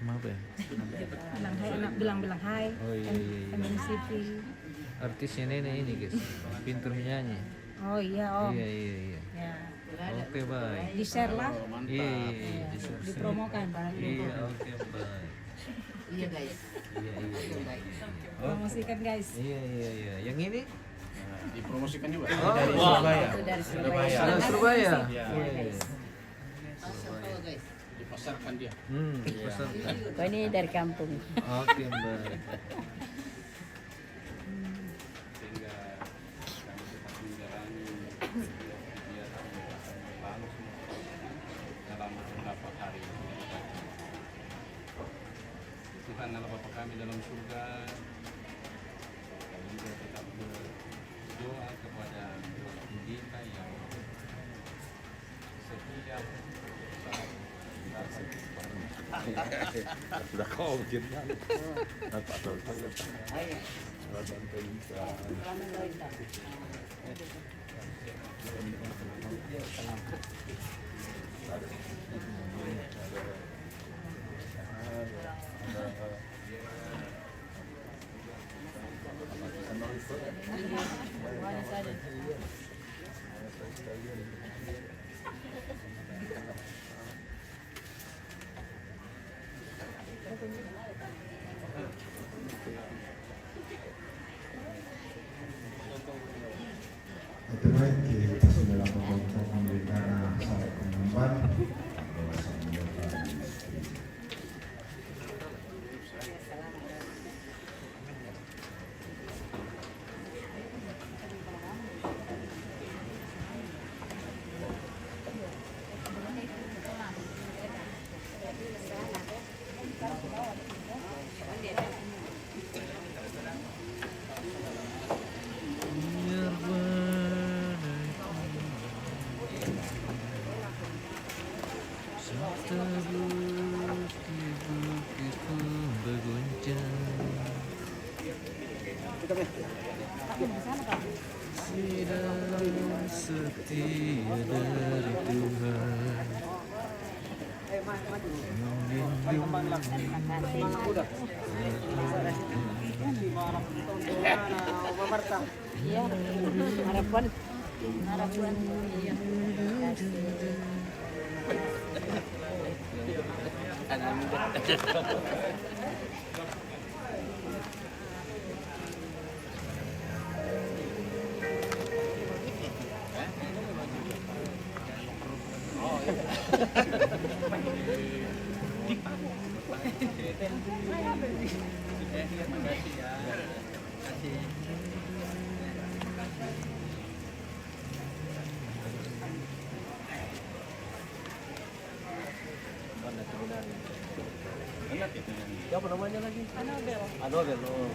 Apa ya? Bilang hai. Oh iya iya iya. MNCP. Artisnya nenek ini guys, pintar menyanyi. Oh iya, oh. Iya iya iya. Ya. Oke baik. Di share lah. Iya iya iya. Dipromokan. Iya oke baik. Iya guys. Iya iya iya. Promosikan guys. Iya iya iya. Yang ini? Dipromosikan juga. Oh, Dari wah. Surabaya. Itu dari Surabaya. Sana Surabaya. Iya. Iya iya. Dipasarkan dia. Pesan. Oh, ini dari kampung. Oke baik. Sehingga kami tetap menjalani kegiatan lalu dalam beberapa hari. Tuhan adalah Bapa kami dalam surga. Kami juga tetap berdoa kepada kita yang setiap saat Sudah kau bikin Itu baik, kita sudah lakukan pemerintahan sampai pengemban. Setia dari Tuhan Iya. Harapan. Harapan. Iya. Siapa namanya lagi? Anabel. Anabel. Oh.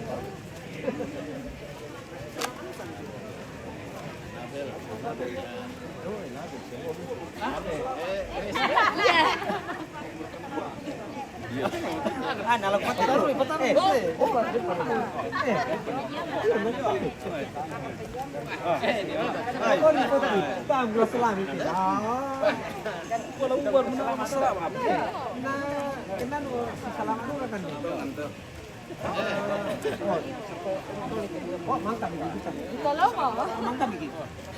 Nalang pataru,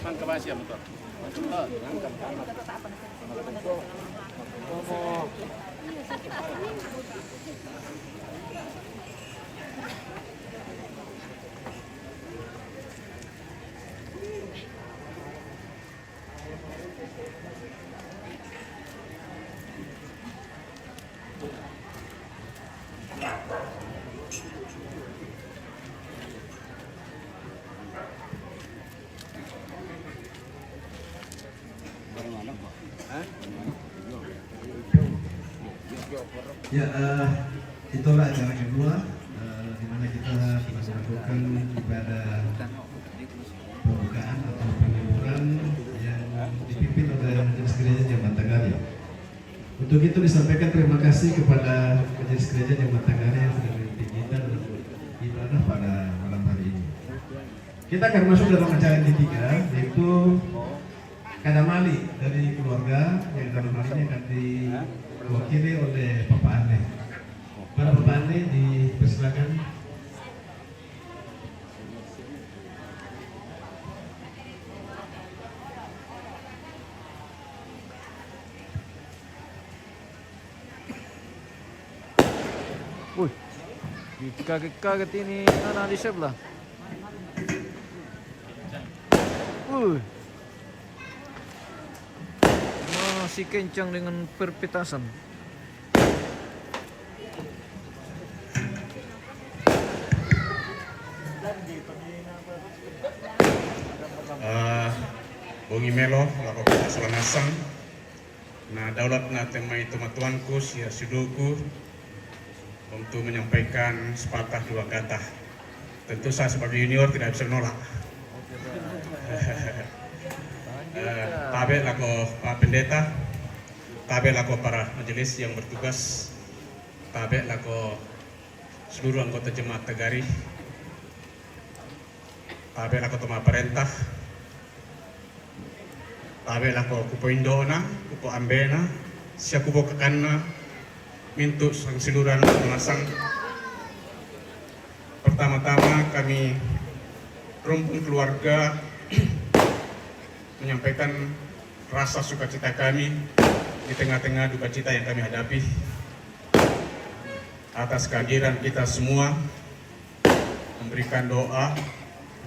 Mangka Basia betul. Ya, itulah acara kedua di mana kita melakukan ibadah pembukaan atau penghiburan yang dipimpin oleh Majelis Gereja Jamban Tagari. Untuk itu disampaikan terima kasih kepada Majelis Gereja Jamban Tagari yang sudah memimpin kita dalam ibadah pada malam hari ini. Kita akan masuk dalam acara yang ketiga, yaitu kadamali dari keluarga yang dalam hal ini akan diwakili oleh Bapak Ane. Para Bapak Ane dipersilakan. Wih, kaget-kaget ini anak di sebelah. Wih, masih kencang dengan perpetasan. Bongi melo lako kita selanasang na daulat na temai tuanku sia sudoku untuk menyampaikan sepatah dua kata. Tentu saya sebagai junior tidak bisa menolak. Tabe lako Pak Pendeta, tabe lako para majelis yang bertugas, tabe lako seluruh anggota jemaat Tagari, tabe lako toma perintah, tabe lako kupo Indona, kupo Ambena, siya kupo Kakana, mintu sang siluran memasang. Pertama-tama kami rumpun keluarga menyampaikan rasa sukacita kami di tengah-tengah duka cita yang kami hadapi atas kehadiran kita semua, memberikan doa,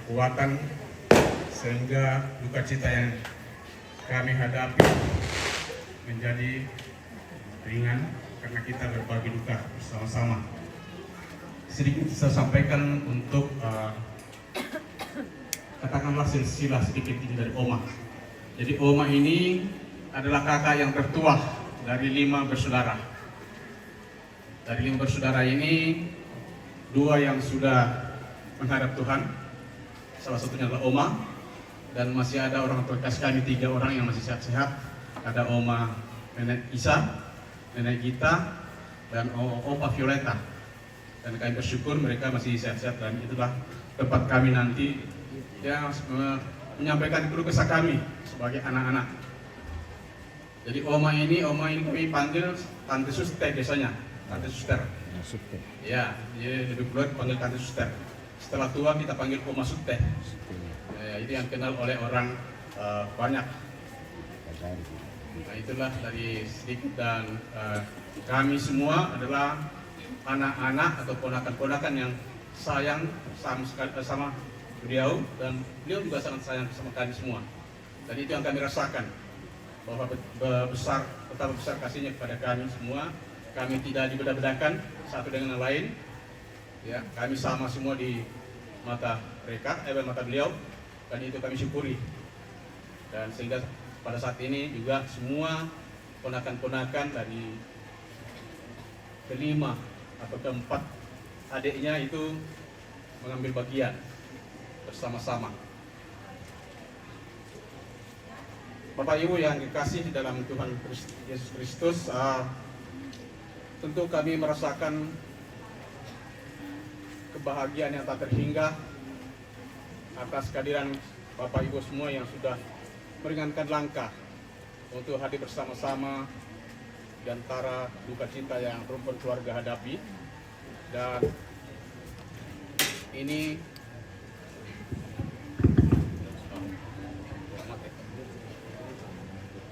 kekuatan sehingga duka cita yang kami hadapi menjadi ringan karena kita berbagi duka bersama-sama. Sedikit saya sampaikan untuk katakanlah silsilah sedikit ini dari Oma. Jadi Oma ini adalah kakak yang tertua dari 5 bersaudara. Dari 5 bersaudara ini 2 yang sudah menghadap Tuhan, salah satunya adalah Oma, dan masih ada orang terkasih kami 3 orang yang masih sehat-sehat. Ada Oma Nenek Isa, Nenek Gita, dan Opa Violeta. Dan kami bersyukur mereka masih sehat-sehat, dan itulah tempat kami nanti yang menyampaikan keluh kesah kami sebagai anak-anak. Jadi Oma ini kami panggil Tante Suster biasanya, Tante Suster. Ya, jadi lebih keluar panggil Tante Suster. Setelah tua kita panggil Oma Suster. Itu yang kenal oleh orang banyak. Nah, itulah dari sedikit, dan kami semua adalah anak-anak atau ponakan-ponakan yang sayang sama beliau, dan beliau juga sangat sayang sama kami semua. Dan itu yang kami rasakan, bahwa betapa besar kasihnya kepada kami semua. Kami tidak dibeda-bedakan satu dengan yang lain. Ya, kami sama semua di mata mereka, mata beliau, dan itu kami syukuri. Dan sehingga pada saat ini juga semua ponakan-ponakan dari kelima atau keempat adiknya itu mengambil bagian bersama-sama. Bapak Ibu yang dikasihi dalam Tuhan Yesus Kristus, tentu kami merasakan kebahagiaan yang tak terhingga atas kehadiran Bapak Ibu semua yang sudah meringankan langkah untuk hadir bersama-sama di antara duka cita yang rumpun keluarga hadapi. Dan ini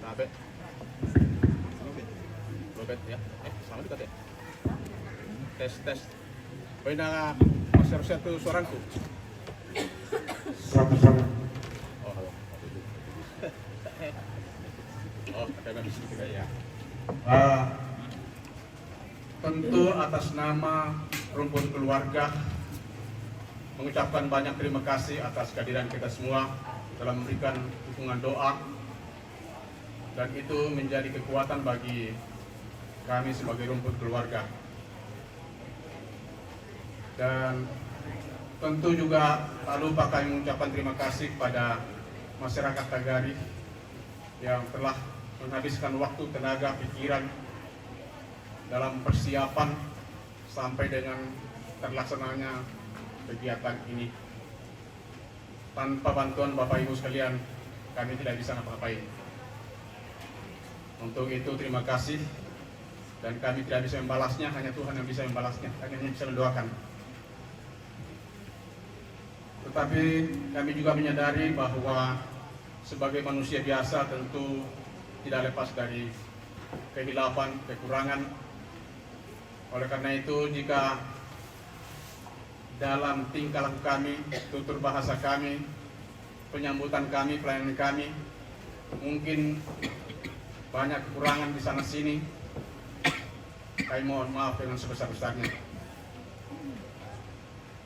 Tabe. Lobet ya. Sama dekat ya. Tes. Bagaimana masyarakat itu suaraku? Oh, ada sedikit juga ya. Tentu atas nama rumpun keluarga mengucapkan banyak terima kasih atas kehadiran kita semua dalam memberikan dukungan doa, dan itu menjadi kekuatan bagi kami sebagai rumput keluarga. Dan tentu juga tak lupa kami mengucapkan terima kasih kepada masyarakat Tagari yang telah menghabiskan waktu, tenaga, pikiran dalam persiapan sampai dengan terlaksananya kegiatan ini. Tanpa bantuan Bapak Ibu sekalian, kami tidak bisa ngapa-ngapain. Untuk itu terima kasih, dan kami tidak bisa membalasnya, hanya Tuhan yang bisa membalasnya, kami hanya bisa mendoakan. Tetapi kami juga menyadari bahwa sebagai manusia biasa tentu tidak lepas dari kehilapan, kekurangan. Oleh karena itu, jika dalam tingkah laku kami, tutur bahasa kami, penyambutan kami, pelayanan kami, mungkin banyak kekurangan di sana sini, kami mohon maaf dengan sebesar-besarnya.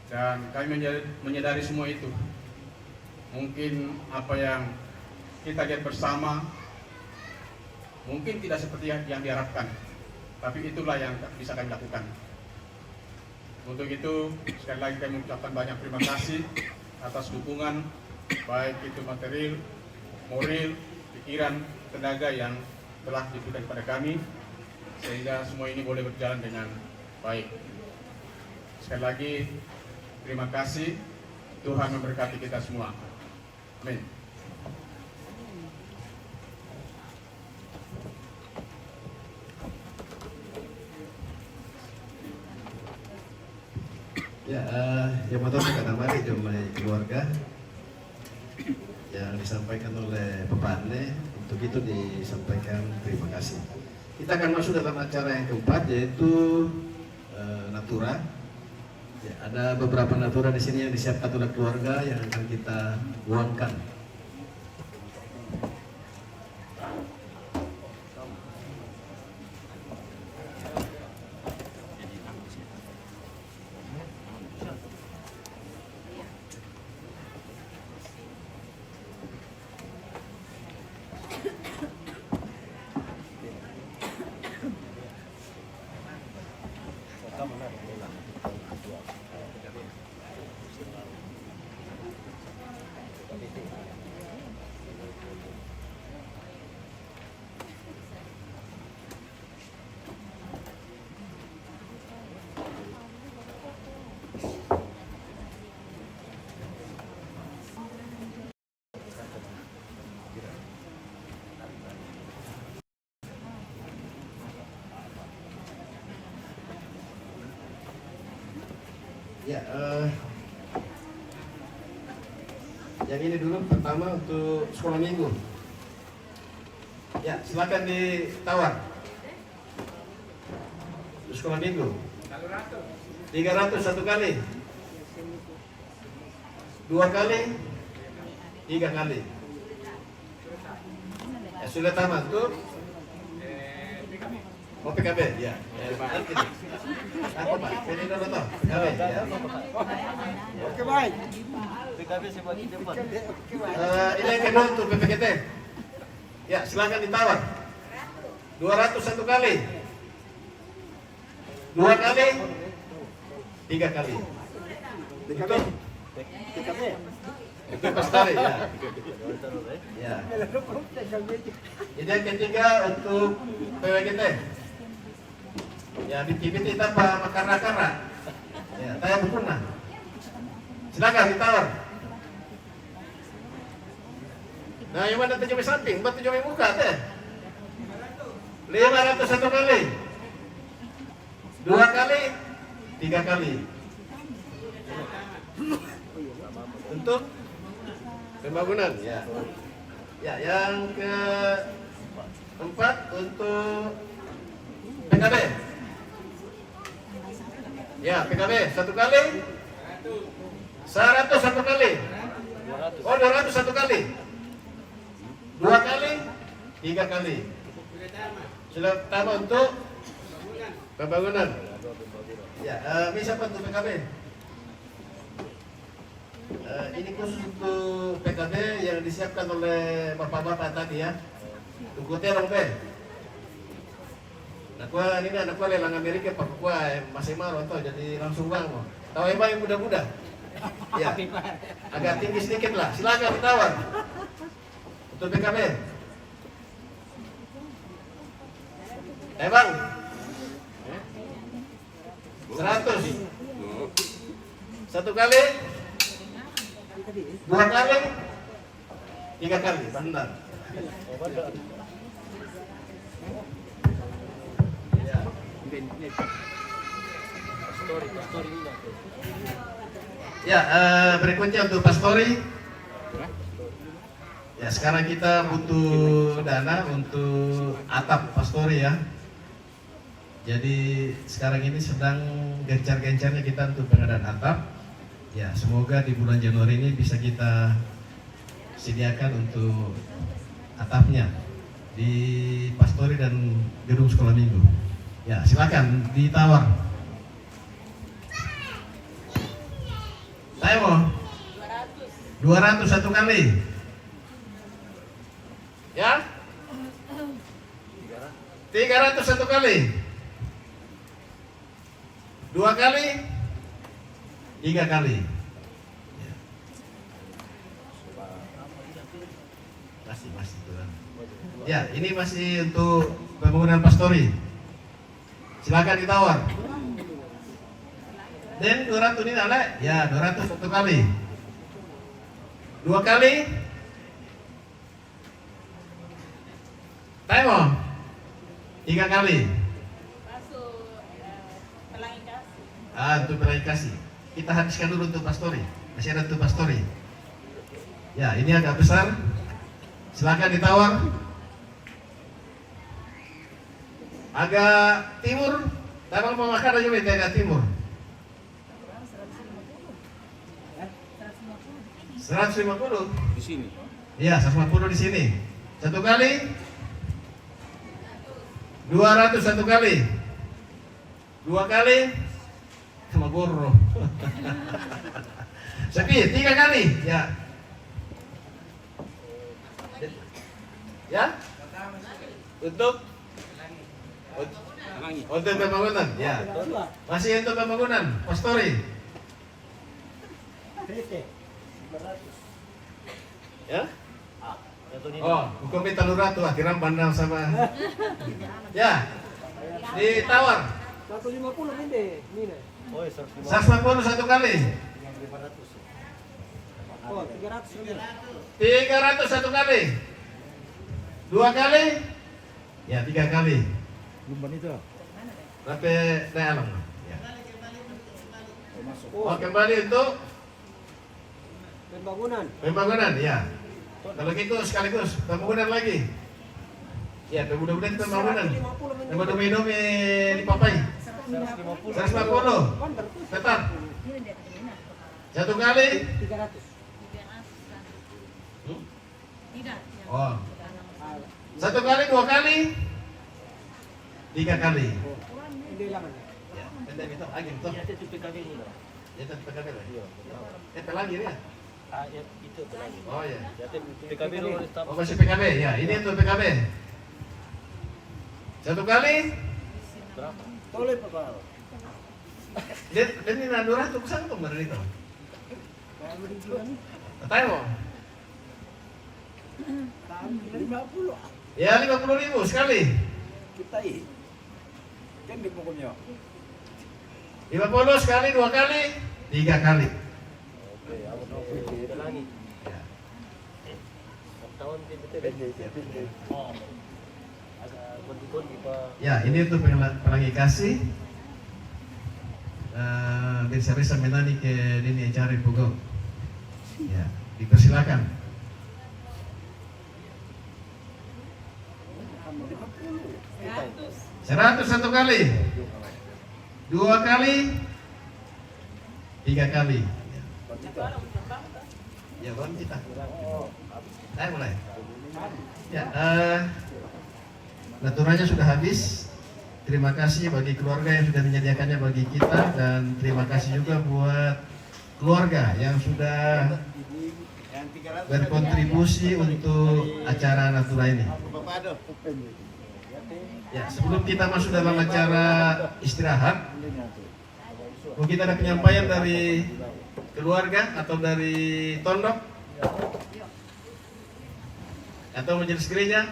Dan kami menyadari semua itu. Mungkin apa yang kita lihat bersama mungkin tidak seperti yang diharapkan, tapi itulah yang bisa kami lakukan. Untuk itu, sekali lagi kami mengucapkan banyak terima kasih atas dukungan, baik itu material, moral, pikiran, tenaga yang telah diberikan kepada kami, sehingga semua ini boleh berjalan dengan baik. Sekali lagi, terima kasih. Tuhan memberkati kita semua. Amin. Ya, yang pertama kata mari jumlah keluarga yang disampaikan oleh Bapak Ane, untuk itu disampaikan terima kasih. Kita akan masuk dalam acara yang keempat, yaitu Natura. Ya, ada beberapa Natura di sini yang disiapkan oleh keluarga yang akan kita uangkan. Ya, yang ini dulu pertama untuk sekolah minggu. Ya, silakan ditawar. Untuk sekolah minggu. 300 satu kali. 2 kali. 3 kali. Ya, sudah tamat tuh. Oh, PKB, ya. Apa Pak? Ini dulu toh. PKB, ya. Oke, baik. PKB sebagai depan. Ini yang kedua untuk PPKT. Ya, silakan ditawar. 200 satu kali. 2 kali. 3 kali. PKB. PKB. Itu pastari, ya. Ya. Ini yang ketiga untuk PWGT. Ya, BPT tanpa makara-makara. Ya, tanya bukunah. Silakan ditawar. Nah, yang mana tujuh samping, buat tujuh muka teh. 500 satu kali. 2 kali, 3 kali. Untuk pembangunan, ya. Ya, yang keempat untuk PKB. Ya, PKB satu kali. 100 satu kali. Oh, 200 satu kali. 2 kali, 3 kali. Sudah pertama untuk pembangunan. Ya, bisa apa untuk PKB? Ini khusus untuk PKB yang disiapkan oleh bapak-bapak tadi ya. Tunggu terong deh. Nakua ini nakua lelang Amerika Papua masih maro atau jadi langsung bang mo. Tahu yang muda-muda. Ya. Agak tinggi sedikit lah. Silakan ditawar. Untuk PKB. Bang. 100. Satu kali. Dua kali. Tiga kali. Bentar. Ya, berikutnya untuk pastori. Ya, sekarang kita butuh dana untuk atap pastori ya. Jadi sekarang ini sedang gencar-gencarnya kita untuk pengadaan atap. Ya, semoga di bulan Januari ini bisa kita sediakan untuk atapnya di pastori dan gedung sekolah minggu. Ya, silakan ditawar. Saya mau 200 satu kali. Ya? 300 satu kali. 2 kali. 3 kali. Masih Tuhan. Ya, ini masih untuk pembangunan pastori. Silakan ditawar. Dan 200 ini ada? Ya, 200 satu kali. 2 kali. Temo. 3 kali. Untuk pelangi kasih. Kita habiskan dulu untuk pastori. Masih ada untuk pastori. Ya, ini agak besar. Silakan ditawar. Agak timur. Tabang mau makan aja beda agak timur. 150 Di sini. Iya, 150 di sini. Satu kali. 200 satu kali. 2 kali. Sama guru. Sepi, 3 kali. Ya. Ya? Untuk pembangunan. Ya. Masih untuk pembangunan. Pastori. Ya? Oh, hukum minta luratu akhirnya pandang sama. Ya. Ditawar. 150 ini. 150 satu kali. Oh, 300 ini. 300 satu kali. 2 kali. Ya, 3 kali. Sampai dalam. Ya. Oh, kembali untuk pembangunan, ya. Kalau gitu sekaligus pembangunan lagi. Ya, mudah-mudahan pembangunan. Minum di papai. 150. Tetap. Satu kali. 300. Oh. Satu kali, 2 kali. 3 kali. Ya, benda itu lagi itu. Ya, itu PKB lah. Pelangi ya? Itu pelangi. Oh ya. PKB dulu. Oh, masih PKB ya. Ini untuk PKB. Satu kali. Berapa? Boleh Pak. Dan ini Nadura tuh kesana tuh bener itu. Tahu? 50. Ya 50.000 sekali. Kita ini. Kan di pokoknya. 50 sekali, 2 kali, 3 kali. Oke, aku tahu pelangi. Ya. Tahun betul. Oh. Agak konti-konti Pak. Ya, ini untuk pelangi kasih. Bisa menani ke Dini Cari Pugo. Ya, dipersilakan. 100 satu kali, 2 kali, 3 kali. Ya, bang kita. Saya mulai. Ya, naturanya sudah habis. Terima kasih bagi keluarga yang sudah menyediakannya bagi kita, dan terima kasih juga buat keluarga yang sudah berkontribusi untuk acara Natura ini. Ya, sebelum kita masuk dalam acara istirahat, mungkin ada penyampaian dari keluarga atau dari tondok atau majelis gereja.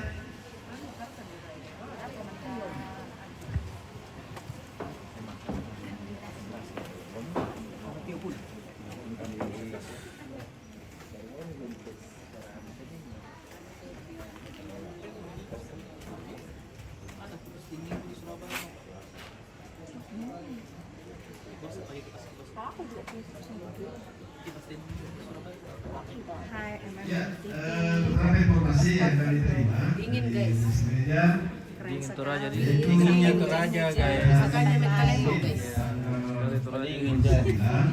Ya, beberapa informasi yang kami terima Dingin, dari guys. majelis gereja. Dingin Toraja di Yaitu Dinginnya Toraja guys. Makanya mentalnya guys. dari Toraja. Dingin dah.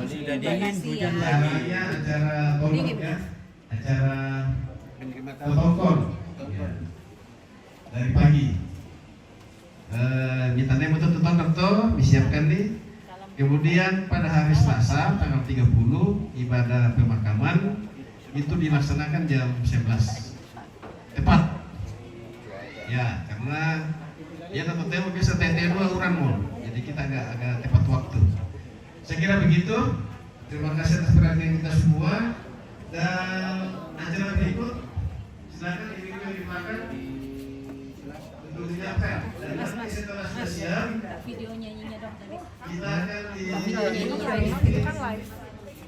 Sudah dingin, hujan lagi. Acaranya acara tondok ya, acara totongkol ya, dari pagi. Mitanya betul totongkol tuh disiapkan nih. Kemudian pada hari Selasa tanggal 30 ibadah pemakaman itu dilaksanakan jam 11 tepat. Ya, karena ya tentunya bisa TT2 orang mau. Jadi kita agak tepat waktu. Saya kira begitu. Terima kasih atas perhatian kita semua. Dan acara berikut silakan ibu-ibu di belakang untuk dinyapkan. Dan nanti setelah sudah siap, Video nyanyinya dong tadi. kita akan Video nyanyinya itu kan live.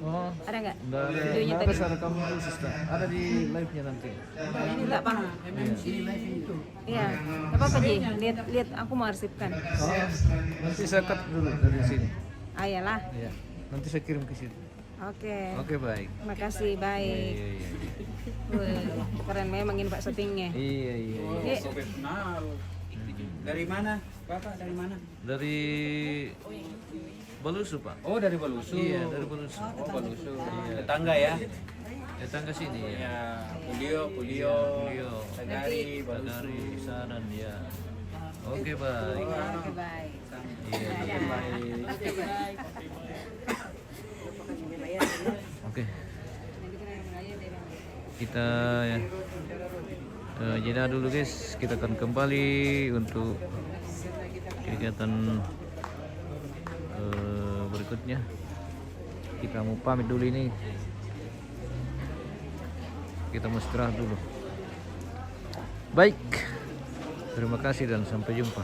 Oh, Ada nggak? nggak Videonya ada tadi. secara kamu khusus tak? Ada di live-nya nanti. Ini enggak paham. Iya. Apa apa Ji? Lihat aku mau arsipkan. Oh, nanti saya cut dulu dari sini. Ah iyalah. Iya. Nanti saya kirim ke situ. Oke. Oke, baik. Makasih, baik. Iya. Wih, keren memang ini Pak syutingnya. Iya. Ini Profesional. Dari mana? Bapak dari mana? Dari Balusu, Pak. Oh, dari Balusu. Iya, dari Balusu. Oh, Balusu. Iya. Tetangga ya. Datang ke sini ya. Ya, Kulio, Sagari, Balusu. Sagari, Sanan ya. Oke, baik. oke, baik. Iya. Baik. Oke. Kita ya jeda dulu guys. Kita akan kembali untuk kegiatan berikutnya. Kita mau pamit dulu ini. Kita mau istirahat dulu. Baik. Terima kasih dan sampai jumpa.